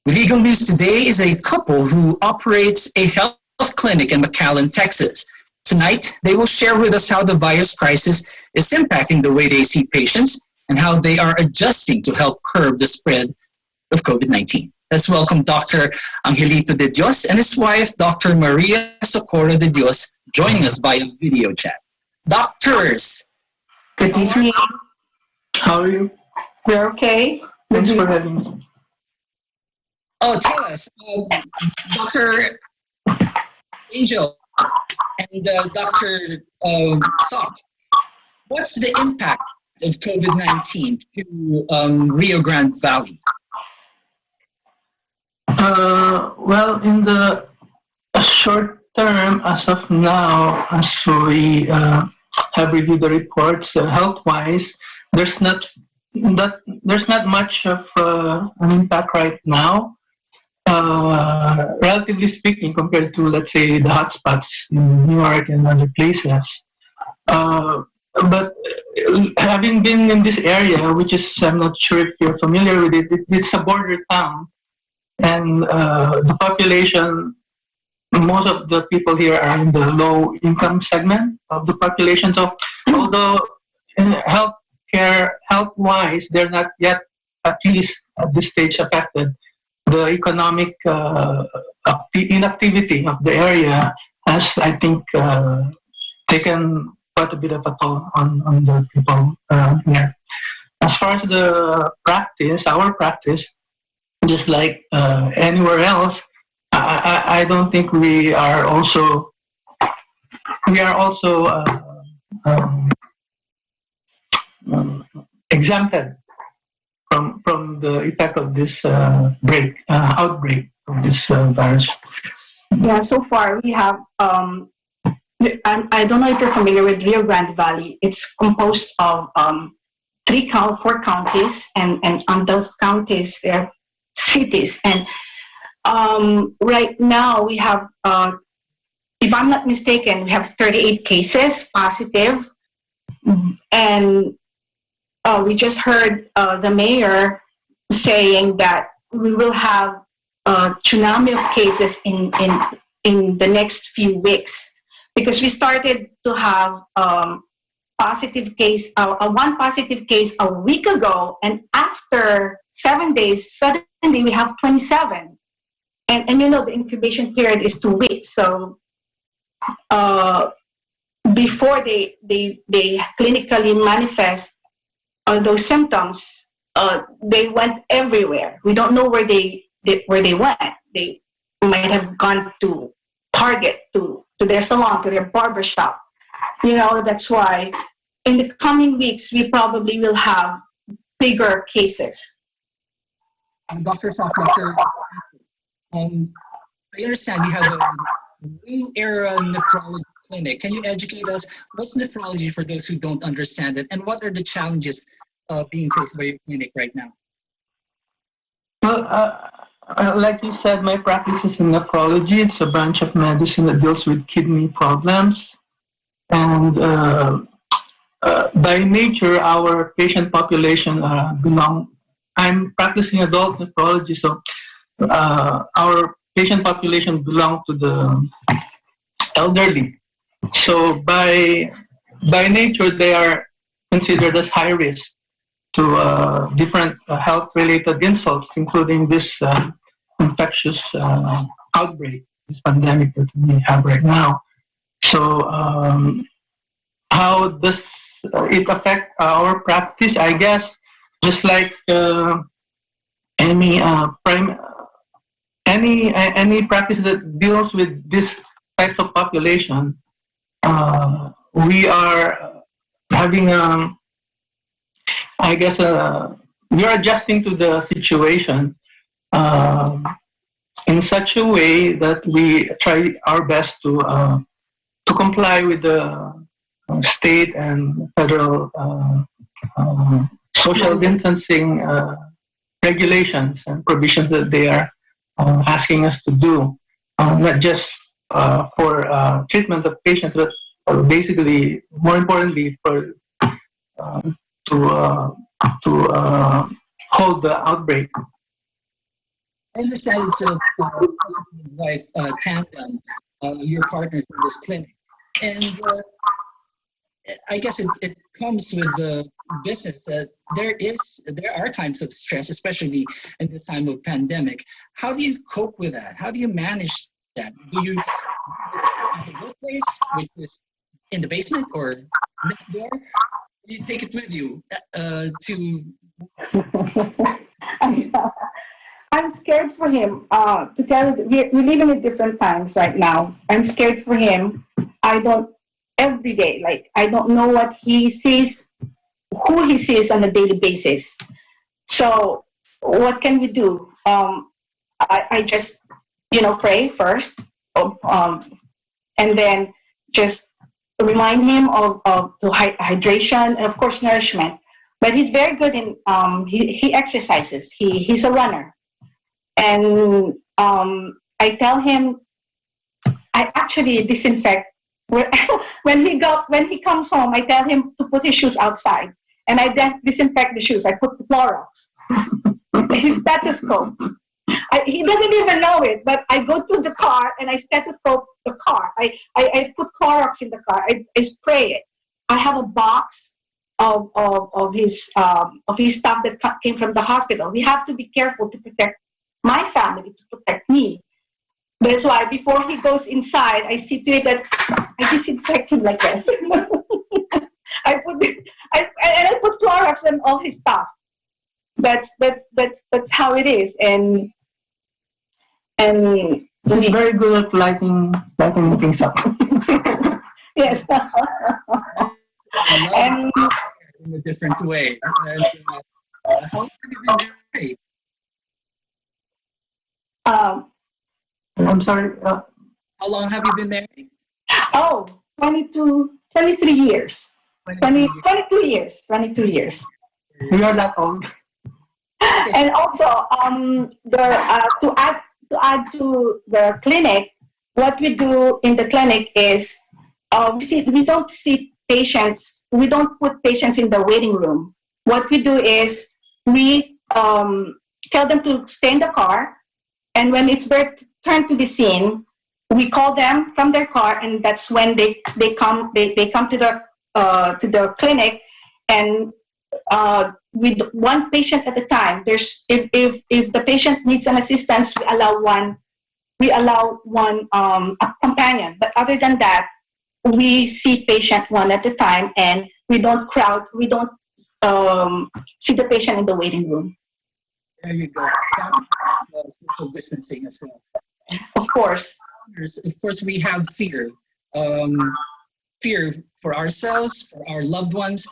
Speaker 1: The legal news today is a couple who operates a health clinic in McAllen, Texas. Tonight, they will share with us how the virus crisis is impacting the way they see patients and how they are adjusting to help curb the spread of COVID-19. Let's welcome Dr. Angelito de Dios and his wife, Dr. Maria Socorro de Dios, joining us via video chat. Doctors!
Speaker 18: Good evening. How are you? We're okay. Thanks for having me.
Speaker 1: Oh, tell us, Dr. Angel and Dr. Soft, what's the impact of COVID-19 to Rio Grande Valley?
Speaker 18: Well, in the short term, as of now, as we have reviewed the reports, health-wise, there's not much of an impact right now, relatively speaking, compared to, let's say, the hotspots in New York and other places. But having been in this area, which is, I'm not sure if you're familiar with it, it's a border town. And the population, most of the people here are in the low income segment of the population. So although in health-wise, they're not yet, at least at this stage, affected, the economic inactivity of the area has, I think, taken quite a bit of a toll on the people here. As far as the practice, our practice, just like anywhere else, I don't think we are also exempted from the effect of this outbreak of this virus.
Speaker 10: Yeah, so far we have, I don't know if you're familiar with Rio Grande Valley. It's composed of 4 counties, and on those counties there are cities. And right now we have, if I'm not mistaken, we have 38 cases positive. And we just heard the mayor saying that we will have a tsunami of cases in the next few weeks, because we started to have positive case, one positive case a week ago, and after 7 days, suddenly we have 27. And you know, the incubation period is 2 weeks. So before they clinically manifest those symptoms, they went everywhere. We don't know where they went. They might have gone to Target, to their salon, to their barbershop. You know, that's why in the coming weeks, we probably will have bigger cases.
Speaker 1: Dr. Soft, I understand you have a new era nephrology clinic. Can you educate us? What's nephrology for those who don't understand it? And what are the challenges being faced by your clinic right now?
Speaker 18: Well, like you said, my practice is in nephrology. It's a branch of medicine that deals with kidney problems. And by nature, our patient population I'm practicing adult nephrology, so our patient population belong to the elderly. So by nature, they are considered as high risk to different health-related insults, including this infectious outbreak, this pandemic that we have right now. So how does it affect our practice? I guess just like any any practice that deals with this types of population, we are having I guess we are adjusting to the situation in such a way that we try our best to comply with the state and federal social distancing regulations and provisions that they are asking us to do, not just for treatment of patients, but basically, more importantly, for to hold the outbreak.
Speaker 1: I understand it's a husband and wife tandem, your partners in this clinic. And I guess it comes with the business that there are times of stress, especially in this time of pandemic. How do you cope with that? How do you manage that? Do you at the workplace, which is in the basement or next door? Do you take it with you to?
Speaker 10: I'm scared for him. To tell you, we live in different times right now. I'm scared for him. I don't every day. Like I don't know what he sees, who he sees on a daily basis. So what can we do? I just pray first, and then just remind him of the hydration and of course nourishment. But he's very good in he exercises. He's a runner. And I tell him, I actually disinfect. When he comes home, I tell him to put his shoes outside, and I disinfect the shoes. I put the Clorox, his stethoscope. He doesn't even know it, but I go to the car and I stethoscope the car. I put Clorox in the car. I spray it. I have a box of his stuff that came from the hospital. We have to be careful to protect my family, to protect me. That's why before he goes inside, I see to it that I disinfect him like this. I put Clorox on all his stuff. That's how it is. And
Speaker 18: he's very good at lighting things up.
Speaker 10: Yes.
Speaker 1: And in a different way. And, how long have you been married?
Speaker 18: I'm sorry.
Speaker 1: How long have you been married?
Speaker 10: 23 years. 22 years. 22 years.
Speaker 18: We are that old.
Speaker 10: And also, to add to the clinic, what we do in the clinic is we don't see patients. We don't put patients in the waiting room. What we do is we tell them to stay in the car, and when it's their turn to be seen, we call them from their car, and that's when they come to the clinic, and with one patient at a time. If the patient needs an assistance, we allow one a companion. But other than that, we see patient one at a time, and we don't crowd. We don't see the patient in the waiting room.
Speaker 1: There you go. Social distancing as well.
Speaker 10: Of course.
Speaker 1: Of course, we have fear. Fear for ourselves, for our loved ones.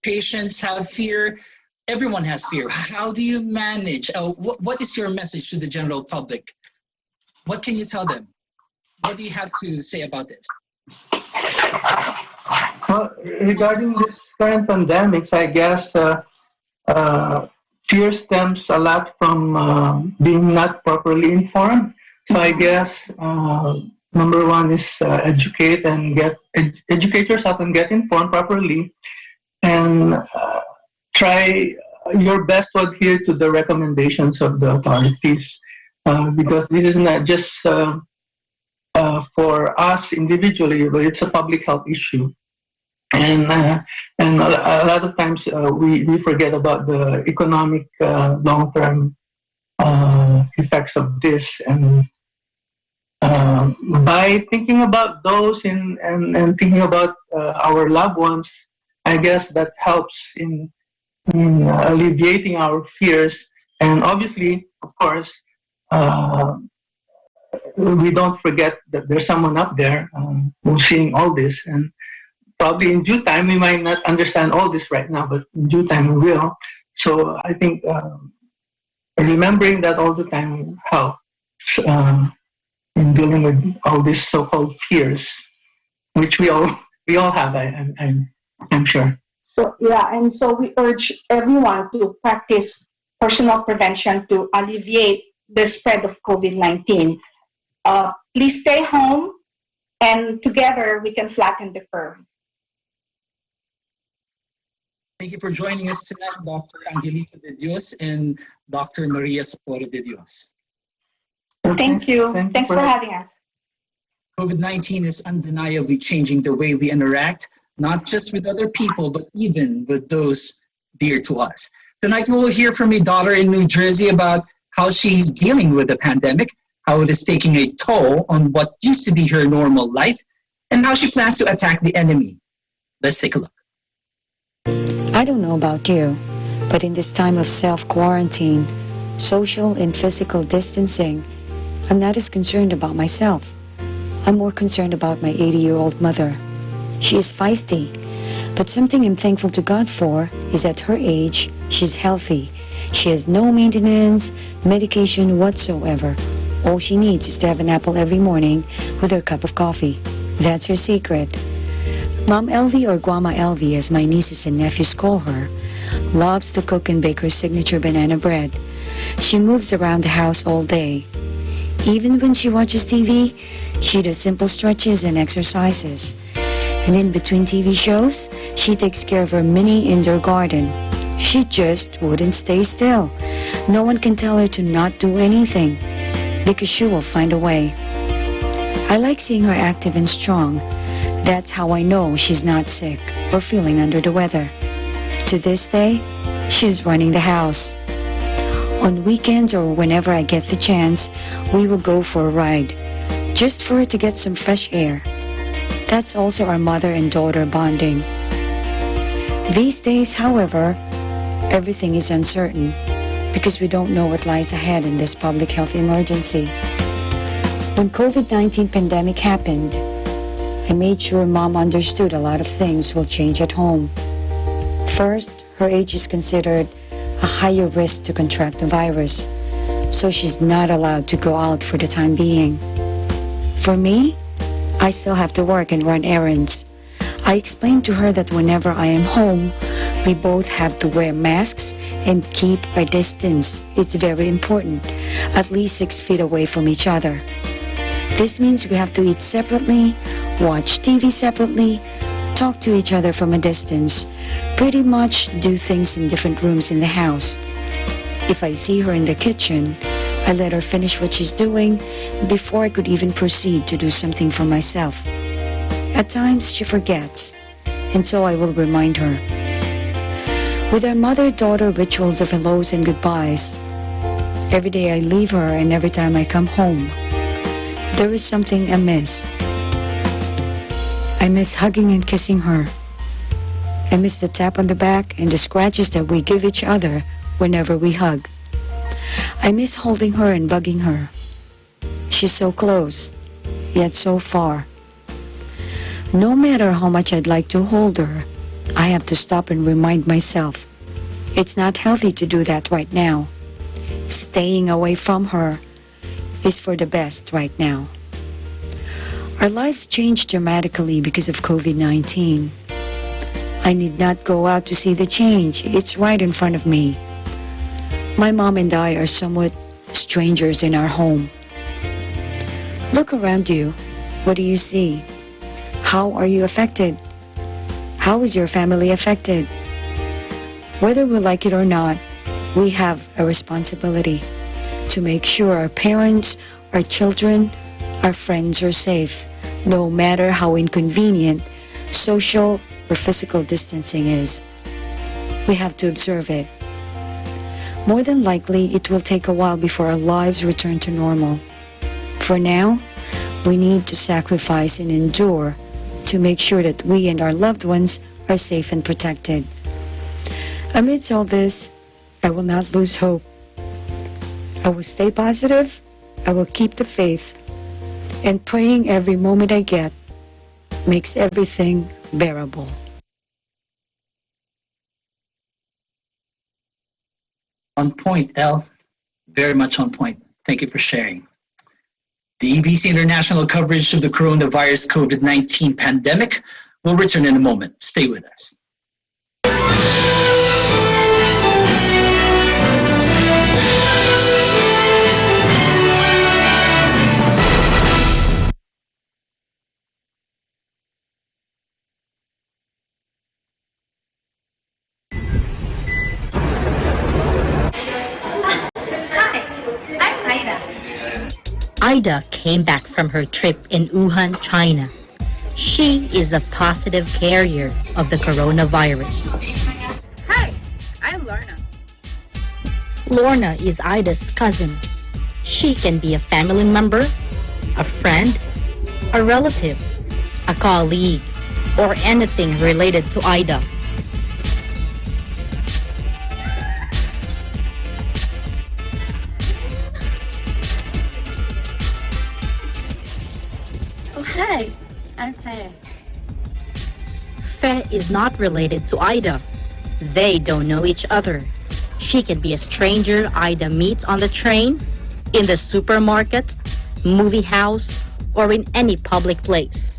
Speaker 1: Patients have fear. Everyone has fear. How do you manage? What is your message to the general public? What can you tell them? What do you have to say about this?
Speaker 18: Well, regarding this current pandemics, I guess fear stems a lot from being not properly informed. So I guess number one is educate yourself and get informed properly, and try your best to adhere to the recommendations of the authorities, because this is not just for us individually, but it's a public health issue. And a lot of times we forget about the economic long-term effects of this. And by thinking about those and thinking about our loved ones, I guess that helps in alleviating our fears. And obviously, of course, we don't forget that there's someone up there who's seeing all this. And probably in due time, we might not understand all this right now, but in due time we will. So I think remembering that all the time helps in dealing with all these so-called fears, which we all have. I'm sure.
Speaker 10: So yeah, and so we urge everyone to practice personal prevention to alleviate the spread of COVID-19. Please stay home, and together we can flatten the curve.
Speaker 1: Thank you for joining us tonight, Dr. Angelita de Dios and Dr. Maria Socorro de Dios.
Speaker 10: Thank you. Thanks for having us.
Speaker 1: COVID-19 is undeniably changing the way we interact, not just with other people, but even with those dear to us. Tonight, we will hear from a daughter in New Jersey about how she's dealing with the pandemic, how it is taking a toll on what used to be her normal life, and how she plans to attack the enemy. Let's take a look.
Speaker 19: I don't know about you, but in this time of self-quarantine, social and physical distancing, I'm not as concerned about myself. I'm more concerned about my 80-year-old mother. She is feisty, but something I'm thankful to God for is at her age, she's healthy. She has no maintenance, medication whatsoever. All she needs is to have an apple every morning with her cup of coffee. That's her secret. Mom Elvie, or Guama Elvie as my nieces and nephews call her, loves to cook and bake her signature banana bread. She moves around the house all day. Even when she watches TV, she does simple stretches and exercises. And in between TV shows, she takes care of her mini indoor garden. She just wouldn't stay still. No one can tell her to not do anything, because she will find a way. I like seeing her active and strong. That's how I know she's not sick or feeling under the weather. To this day, she's running the house. On weekends or whenever I get the chance, we will go for a ride, just for her to get some fresh air. That's also our mother and daughter bonding. These days, however, everything is uncertain because we don't know what lies ahead in this public health emergency. When COVID-19 pandemic happened, I made sure Mom understood a lot of things will change at home. First, her age is considered a higher risk to contract the virus, so she's not allowed to go out for the time being. For me, I still have to work and run errands. I explained to her that whenever I am home, we both have to wear masks and keep our distance. It's very important, at least 6 feet away from each other. This means we have to eat separately, watch TV separately, talk to each other from a distance, pretty much do things in different rooms in the house. If I see her in the kitchen, I let her finish what she's doing before I could even proceed to do something for myself. At times, she forgets, and so I will remind her. With our mother-daughter rituals of hellos and goodbyes, every day I leave her and every time I come home, there is something amiss. I miss hugging and kissing her. I miss the tap on the back and the scratches that we give each other whenever we hug. I miss holding her and bugging her. She's so close, yet so far. No matter how much I'd like to hold her, I have to stop and remind myself, it's not healthy to do that right now. Staying away from her is for the best right now. Our lives changed dramatically because of COVID-19. I need not go out to see the change. It's right in front of me. My mom and I are somewhat strangers in our home. Look around you. What do you see? How are you affected? How is your family affected? Whether we like it or not, we have a responsibility to make sure our parents, our children, our friends are safe, no matter how inconvenient social or physical distancing is. We have to observe it. More than likely, it will take a while before our lives return to normal. For now, we need to sacrifice and endure to make sure that we and our loved ones are safe and protected. Amidst all this, I will not lose hope. I will stay positive, I will keep the faith, and praying every moment I get makes everything bearable.
Speaker 1: On point, Elle. Very much on point. Thank you for sharing. The EBC International coverage of the coronavirus COVID-19 pandemic will return in a moment. Stay with us.
Speaker 20: Ida came back from her trip in Wuhan, China. She is a positive carrier of the coronavirus.
Speaker 21: Hi, I'm Lorna.
Speaker 20: Lorna is Ida's cousin. She can be a family member, a friend, a relative, a colleague, or anything related to Ida.
Speaker 21: Oh, hi, I'm Faye.
Speaker 20: Faye is not related to Ida. They don't know each other. She can be a stranger Ida meets on the train, in the supermarket, movie house, or in any public place.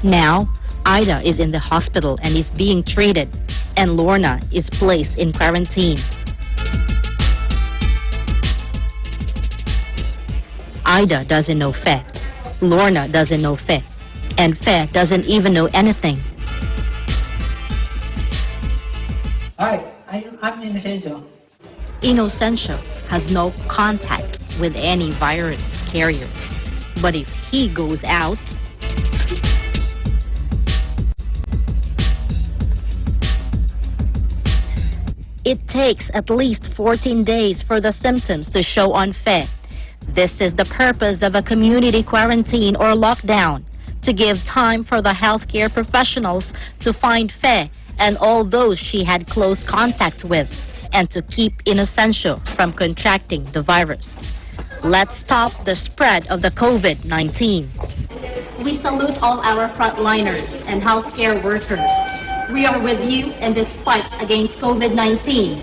Speaker 20: Now, Ida is in the hospital and is being treated, and Lorna is placed in quarantine. Ida doesn't know Faye. Lorna doesn't know Faye. And Faye doesn't even know anything.
Speaker 22: Hi, I'm Innocencio.
Speaker 20: Innocencio has no contact with any virus carrier. But if he goes out, it takes at least 14 days for the symptoms to show on Faye. This is the purpose of a community quarantine or lockdown, to give time for the healthcare professionals to find Faye and all those she had close contact with, and to keep Innocencio from contracting the virus. Let's stop the spread of the COVID-19. We salute all our frontliners and healthcare workers. We are with you in this fight against COVID-19.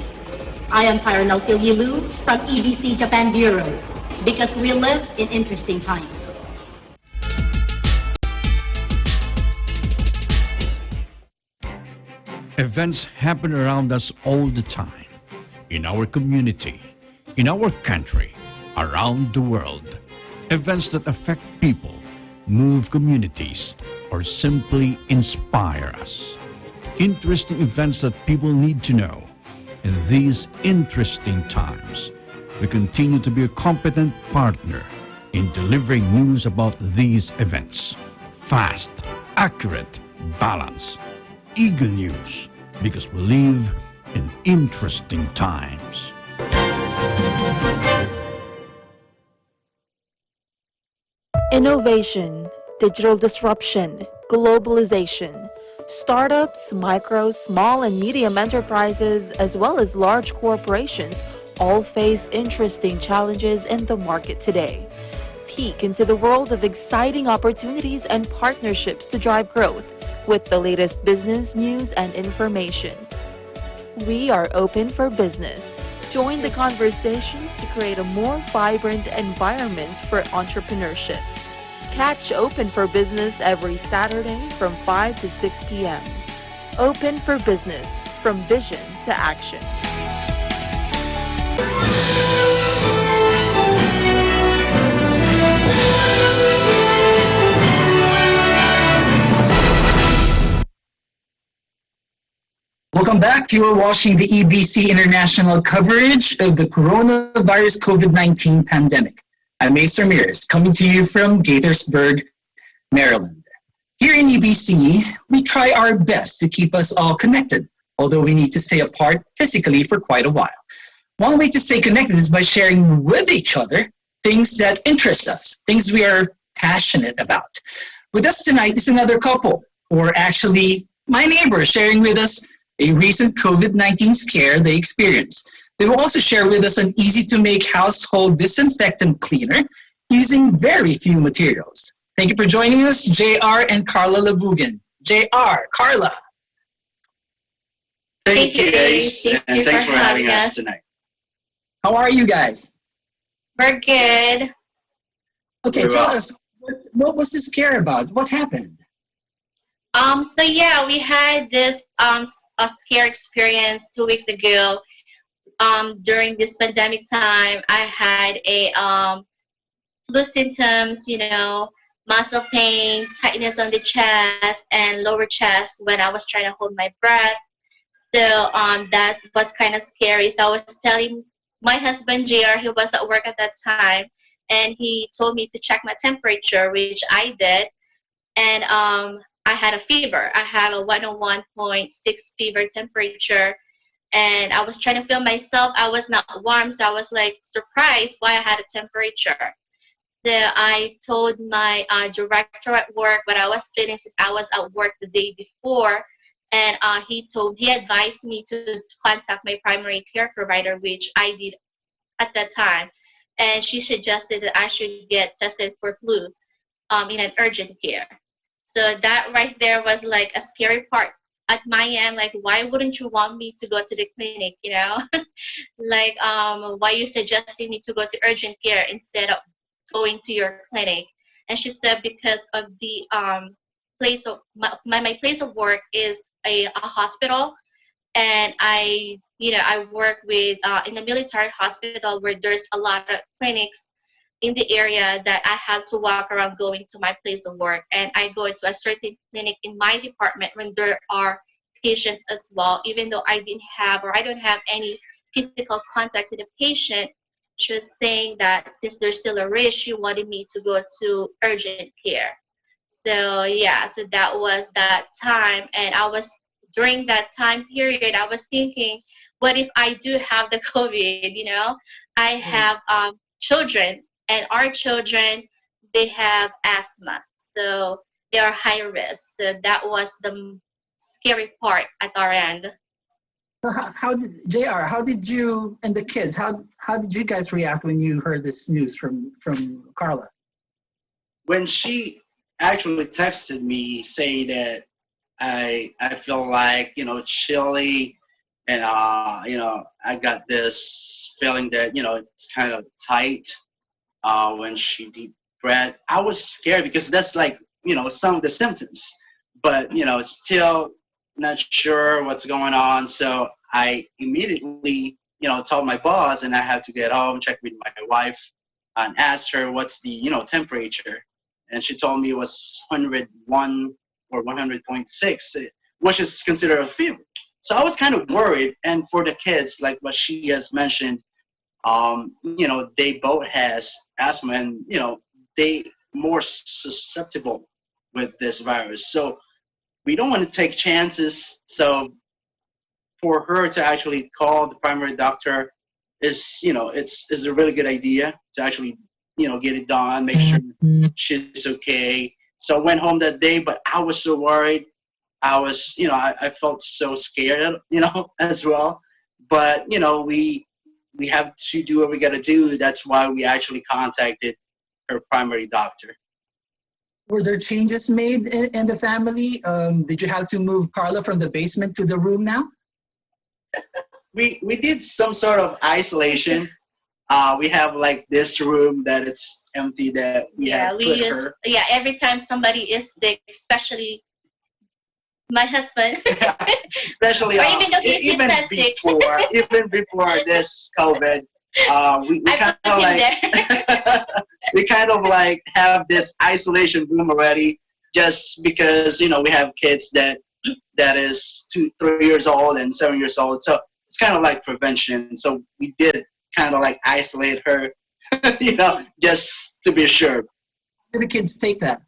Speaker 20: I am Tyronel Pilyulu from EBC Japan Bureau, because we live in interesting times.
Speaker 23: Events happen around us all the time, in our community, in our country, around the world. Events that affect people, move communities, or simply inspire us. Interesting events that people need to know. In these interesting times, we continue to be a competent partner in delivering news about these events. Fast, accurate, balanced, eagle news, because we live in interesting times.
Speaker 17: Innovation, digital disruption, globalization. Startups, micro, small, and medium enterprises, as well as large corporations, all face interesting challenges in the market today. Peek into the world of exciting opportunities and partnerships to drive growth with the latest business news and information. We are open for business. Join the conversations to create a more vibrant environment for entrepreneurship. Catch Open for Business every Saturday from 5 to 6 p.m. Open for Business, from vision to action.
Speaker 1: Welcome back. You are watching the EBC International coverage of the coronavirus COVID-19 pandemic. I'm Ace Ramirez, coming to you from Gaithersburg, Maryland. Here in EBC, we try our best to keep us all connected, although we need to stay apart physically for quite a while. One way to stay connected is by sharing with each other things that interest us, things we are passionate about. With us tonight is another couple, or actually my neighbor, sharing with us a recent COVID-19 scare they experienced. They will also share with us an easy-to-make household disinfectant cleaner using very few materials. Thank you for joining us, JR and Carla Labugin. JR, Carla.
Speaker 2: Thank you, Ace, and thanks for having us tonight.
Speaker 1: How are you guys?
Speaker 7: We're good.
Speaker 1: Okay, tell us, what was the scare about? What happened?
Speaker 2: So yeah, we had this a scare experience 2 weeks ago. During this pandemic time, I had a flu symptoms, muscle pain, tightness on the chest and lower chest when I was trying to hold my breath. So that was kind of scary. So I was telling my husband JR, he was at work at that time, and he told me to check my temperature, which I did, and I had a fever. I have a 101.6 fever temperature, and I was trying to feel myself. I was not warm, so I was like surprised why I had a temperature. So I told my director at work what I was feeling since I was at work the day before, and he advised me to contact my primary care provider, which I did at that time, and she suggested that I should get tested for flu in an urgent care. So that right there was like a scary part at my end. Like, why wouldn't you want me to go to the clinic, like, why are you suggesting me to go to urgent care instead of going to your clinic? And she said because of the place of my place of work is a hospital, and I work with in a military hospital where there's a lot of clinics in the area that I have to walk around going to my place of work. And I go to a certain clinic in my department when there are patients as well, even though I don't have any physical contact with the patient. She was saying that since there's still a risk, she wanted me to go to urgent care. So yeah, so that was that time. And during that time period, I was thinking, what if I do have the COVID, I have children, and our children, they have asthma, so they are high risk. So that was the scary part at our end.
Speaker 1: So how did JR? How did you and the kids? How did you guys react when you heard this news from Carla?
Speaker 2: When she actually texted me saying that I feel like chilly, and I got this feeling that it's kind of tight. When she deep breath, I was scared because that's like, some of the symptoms, but, still not sure what's going on. So I immediately, told my boss, and I had to get home, check with my wife, and asked her what's the, temperature. And she told me it was 101 or 100.6, which is considered a fever. So I was kind of worried. And for the kids, like what she has mentioned, they both has asthma, and they more susceptible with this virus. So we don't want to take chances. So for her to actually call the primary doctor is, it's a really good idea to actually, get it done, make sure she's okay. So I went home that day, but I was so worried. I was, I felt so scared, as well. But, we have to do what we got to do. That's why we actually contacted her primary doctor.
Speaker 1: Were there changes made in the family? Did you have to move Carla from the basement to the room now?
Speaker 3: we did some sort of isolation. We have like this room that it's empty that we
Speaker 2: Yeah,
Speaker 3: have
Speaker 2: we
Speaker 3: put
Speaker 2: use,
Speaker 3: her.
Speaker 2: yeah, every time somebody is sick, especially my husband,
Speaker 3: Especially
Speaker 2: or even though he's
Speaker 3: even
Speaker 2: not sick,
Speaker 3: even before this COVID, we
Speaker 2: I
Speaker 3: kind
Speaker 2: put
Speaker 3: of
Speaker 2: him
Speaker 3: like
Speaker 2: there.
Speaker 3: we kind of like have this isolation room already, just because we have kids that is 3 years old and 7 years old, so it's kind of like prevention. So we did kind of like isolate her, just to be sure.
Speaker 1: How do the kids take that?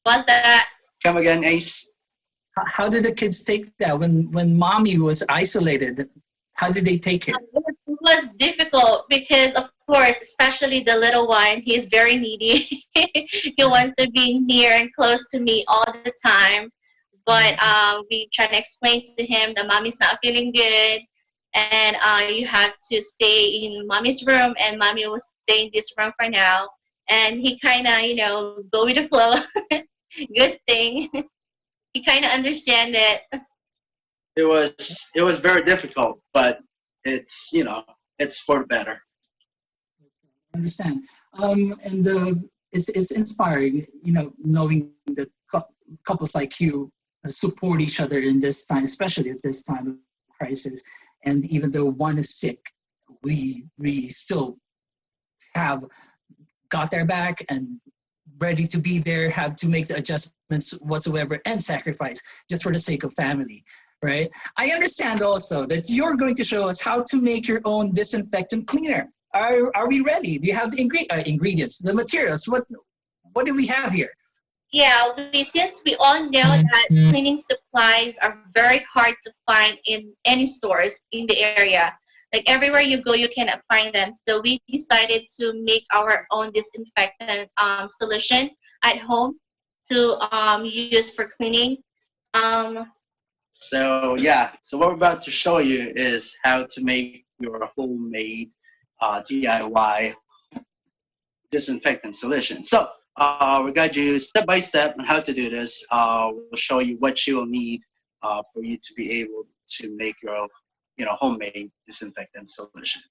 Speaker 2: What's that?
Speaker 3: Come again, Ace?
Speaker 1: How did the kids take that when mommy was isolated? How did they take it?
Speaker 2: It was difficult because, of course, especially the little one, he's very needy. He wants to be near and close to me all the time. But we try to explain to him that mommy's not feeling good, and you have to stay in mommy's room, and mommy will stay in this room for now. And he kind of, go with the flow. Good thing. He kind of understand it.
Speaker 3: It was very difficult, but it's for the better.
Speaker 1: I understand. And it's inspiring, knowing that couples like you support each other in this time, especially at this time of crisis. And even though one is sick, we still have got their back and ready to be there, have to make the adjustments whatsoever and sacrifice just for the sake of family, right? I understand also that you're going to show us how to make your own disinfectant cleaner. Are we ready? Do you have the ingredients, the materials? What do we have here?
Speaker 2: Yeah, since we all know that cleaning supplies are very hard to find in any stores in the area. Like everywhere you go, you cannot find them. So we decided to make our own disinfectant solution at home to use for cleaning.
Speaker 3: So what we're about to show you is how to make your homemade DIY disinfectant solution. So we got you step by step on how to do this. We'll show you what you will need for you to be able to make your homemade disinfectant solution.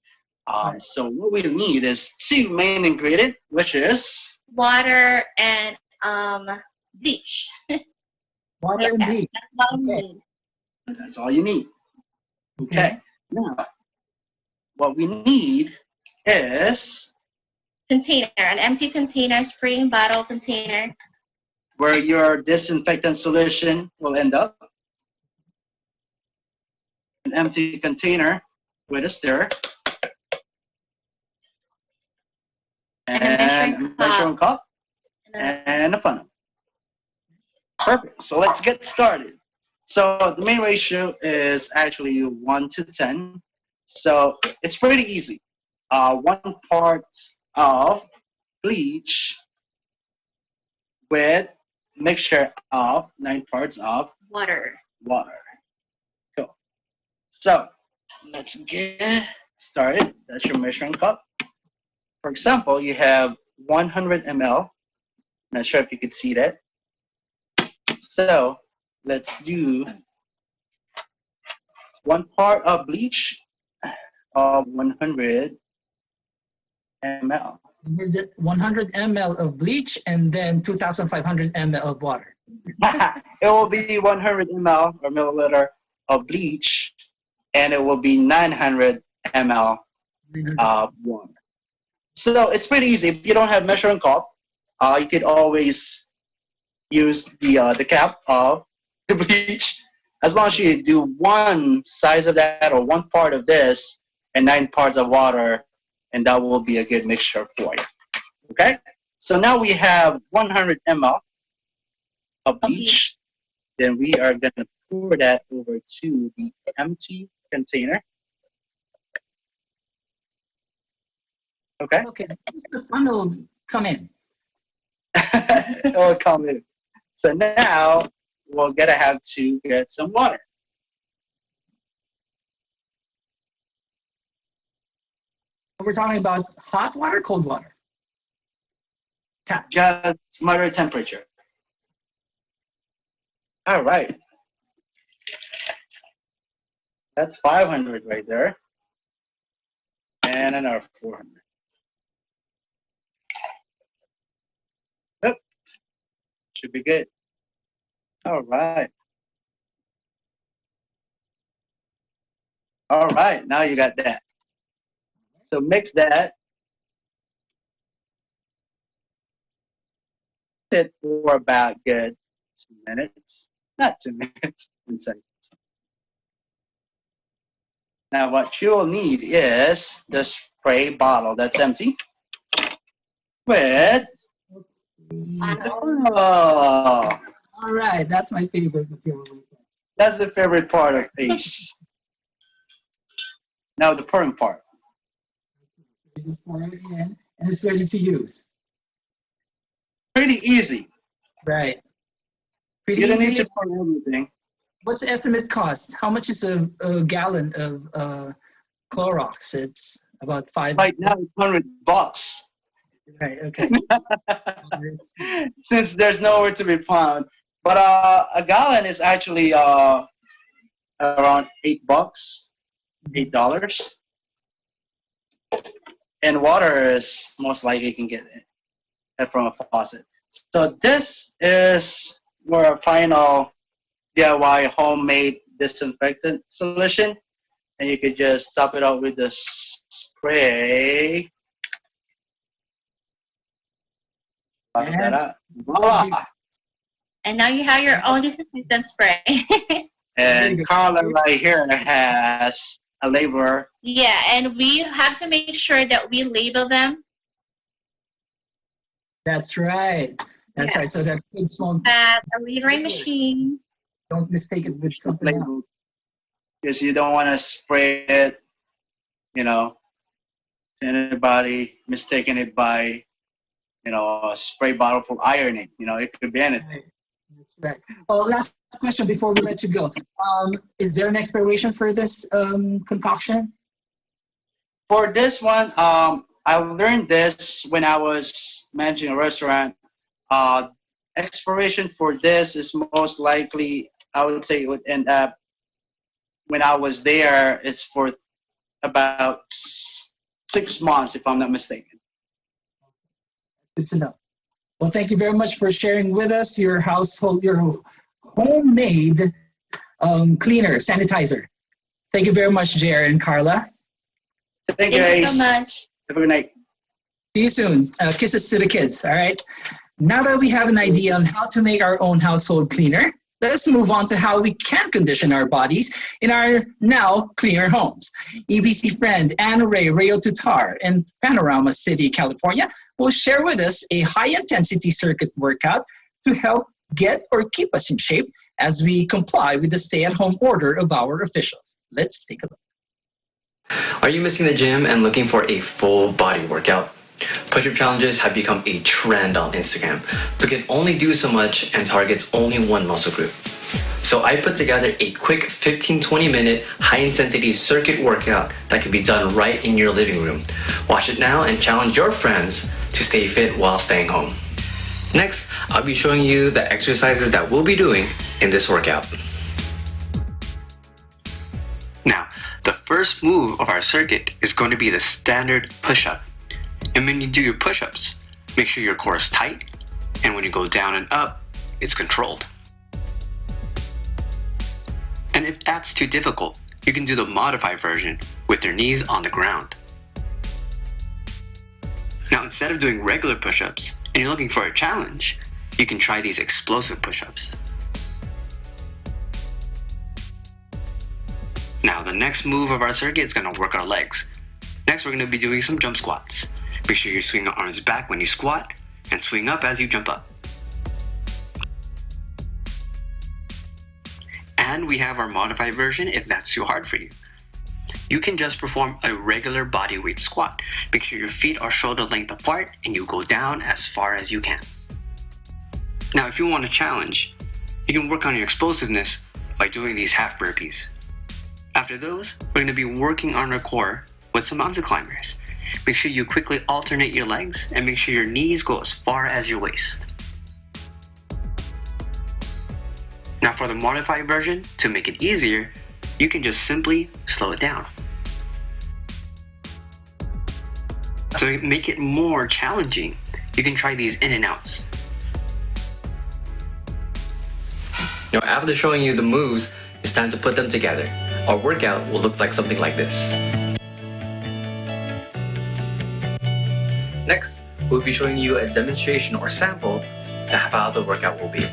Speaker 3: So what we need is 2 main ingredients, which is
Speaker 2: water and bleach.
Speaker 1: Water and bleach.
Speaker 2: That's all we need.
Speaker 3: That's all you need. Okay. Now, what we need is
Speaker 2: container, an empty container, spraying bottle container.
Speaker 3: Where your disinfectant solution will end up. An empty container with a stir. And a measuring cup. And a funnel. Perfect. So let's get started. So the main ratio is actually 1 to 10. So it's pretty easy. 1 part of bleach with mixture of 9 parts of
Speaker 2: water.
Speaker 3: Cool. So let's get started. That's your measuring cup. For example, you have 100 ml. Not sure if you could see that. So let's do 1 part of bleach of 100 ml.
Speaker 1: 100 ml of bleach and then 2,500 ml of water.
Speaker 3: It will be 100 ml or milliliter of bleach, and it will be 900 ml of water. So it's pretty easy. If you don't have measuring cup, you could always use the cap of the bleach. As long as you do 1 size of that or 1 part of this and 9 parts of water, and that will be a good mixture for you. Okay? So now we have 100 ml of bleach. Then we are going to pour that over to the empty container. Okay?
Speaker 1: Okay. Does the funnel come in?
Speaker 3: It will come in. So now we're going to have to get some water.
Speaker 1: We're talking about hot water, cold water? Tap.
Speaker 3: Just moderate temperature. All right. That's 500 right there. And another 400. Yep. Should be good. All right. All right. Now you got that. So mix that. Sit for about good 2 minutes. Not 2 minutes. 1 second. Now what you'll need is the spray bottle that's empty with oh,
Speaker 1: All right, that's my favorite.
Speaker 3: that's the favorite part of Ace. Now the pouring part.
Speaker 1: You just pour it in, and it's ready to use.
Speaker 3: Pretty easy.
Speaker 1: Right. Pretty
Speaker 3: You don't
Speaker 1: easy.
Speaker 3: need to pour everything.
Speaker 1: What's the estimate cost? How much is a gallon of Clorox? It's about $5.
Speaker 3: Right now it's $100.
Speaker 1: Right. Okay.
Speaker 3: Since there's nowhere to be found, but a gallon is actually around $8, $8, and water is most likely you can get it from a faucet. So this is our final DIY homemade disinfectant solution, and you could just top it up with the spray. Voila!
Speaker 2: And now you have your own disinfectant spray.
Speaker 3: And Carla right here has a label.
Speaker 2: Yeah, and we have to make sure that we label them.
Speaker 1: That's right. That's right. So that kids won't.
Speaker 2: At a labeling machine.
Speaker 1: Don't mistake it with something else.
Speaker 3: Because you don't want to spray it, you know, to anybody, mistaking it by, you know, a spray bottle for ironing. You know, it could be anything.
Speaker 1: That's right. Oh, last question before we let you go. Is there an expiration for this concoction?
Speaker 3: For this one, I learned this when I was managing a restaurant. Expiration for this is most likely, I would say it would end up, when I was there, it's for about 6 months, if I'm not mistaken.
Speaker 1: Good to know. Well, thank you very much for sharing with us your household, your homemade cleaner, sanitizer. Thank you very much, JR and Carla.
Speaker 3: Thank you
Speaker 2: so
Speaker 3: guys.
Speaker 2: much.
Speaker 3: Have a good night.
Speaker 1: See you soon. Kisses to the kids, all right? Now that we have an idea on how to make our own household cleaner, let's move on to how we can condition our bodies in our now cleaner homes. EBC friend Anna Ray Rio Tutar in Panorama City, California, will share with us a high-intensity circuit workout to help get or keep us in shape as we comply with the stay-at-home order of our officials. Let's take a look.
Speaker 4: Are you missing the gym and looking for a full body workout? Push-up challenges have become a trend on Instagram, but can only do so much and targets only one muscle group. So I put together a quick 15-20 minute high-intensity circuit workout that can be done right in your living room. Watch it now and challenge your friends to stay fit while staying home. Next, I'll be showing you the exercises that we'll be doing in this workout. Now, the first move of our circuit is going to be the standard push-up. And when you do your push-ups, make sure your core is tight, and when you go down and up, it's controlled. And if that's too difficult, you can do the modified version with your knees on the ground. Now, instead of doing regular push-ups, and you're looking for a challenge, you can try these explosive push-ups. Now, the next move of our circuit is going to work our legs. Next, we're going to be doing some jump squats. Make sure you swing your arms back when you squat and swing up as you jump up. And we have our modified version if that's too hard for you. You can just perform a regular body weight squat. Make sure your feet are shoulder length apart and you go down as far as you can. Now, if you want a challenge, you can work on your explosiveness by doing these half burpees. After those, we're going to be working on our core with some mountain climbers. Make sure you quickly alternate your legs and make sure your knees go as far as your waist. Now for the modified version, to make it easier, you can just simply slow it down. To make it more challenging, you can try these in and outs. After showing you the moves, it's time to put them together. Our workout will look like something like this. Next, we'll be showing you a demonstration or sample of how the workout will be.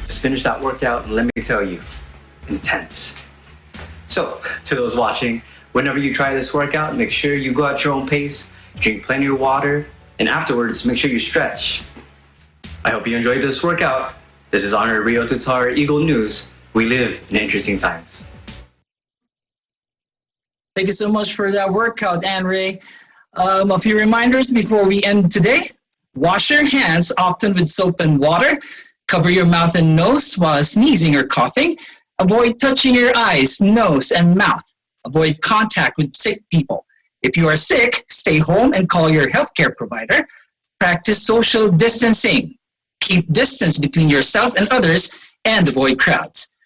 Speaker 4: Just finished that workout, and let me tell you, intense. So, to those watching, whenever you try this workout, make sure you go at your own pace, drink plenty of water, and afterwards, make sure you stretch. I hope you enjoyed this workout. This is Honor Rio Tutar, Eagle News. We live in interesting times.
Speaker 1: Thank you so much for that workout, Anne-Ray. A few reminders before we end today. Wash your hands often with soap and water. Cover your mouth and nose while sneezing or coughing. Avoid touching your eyes, nose, and mouth. Avoid contact with sick people. If you are sick, stay home and call your healthcare provider. Practice social distancing. Keep distance between yourself and others and avoid crowds.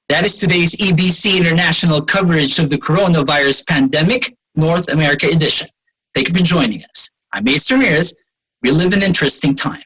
Speaker 1: That is today's EBC International coverage of the coronavirus pandemic, North America edition. Thank you for joining us. I'm Ace Ramirez. We live in interesting times.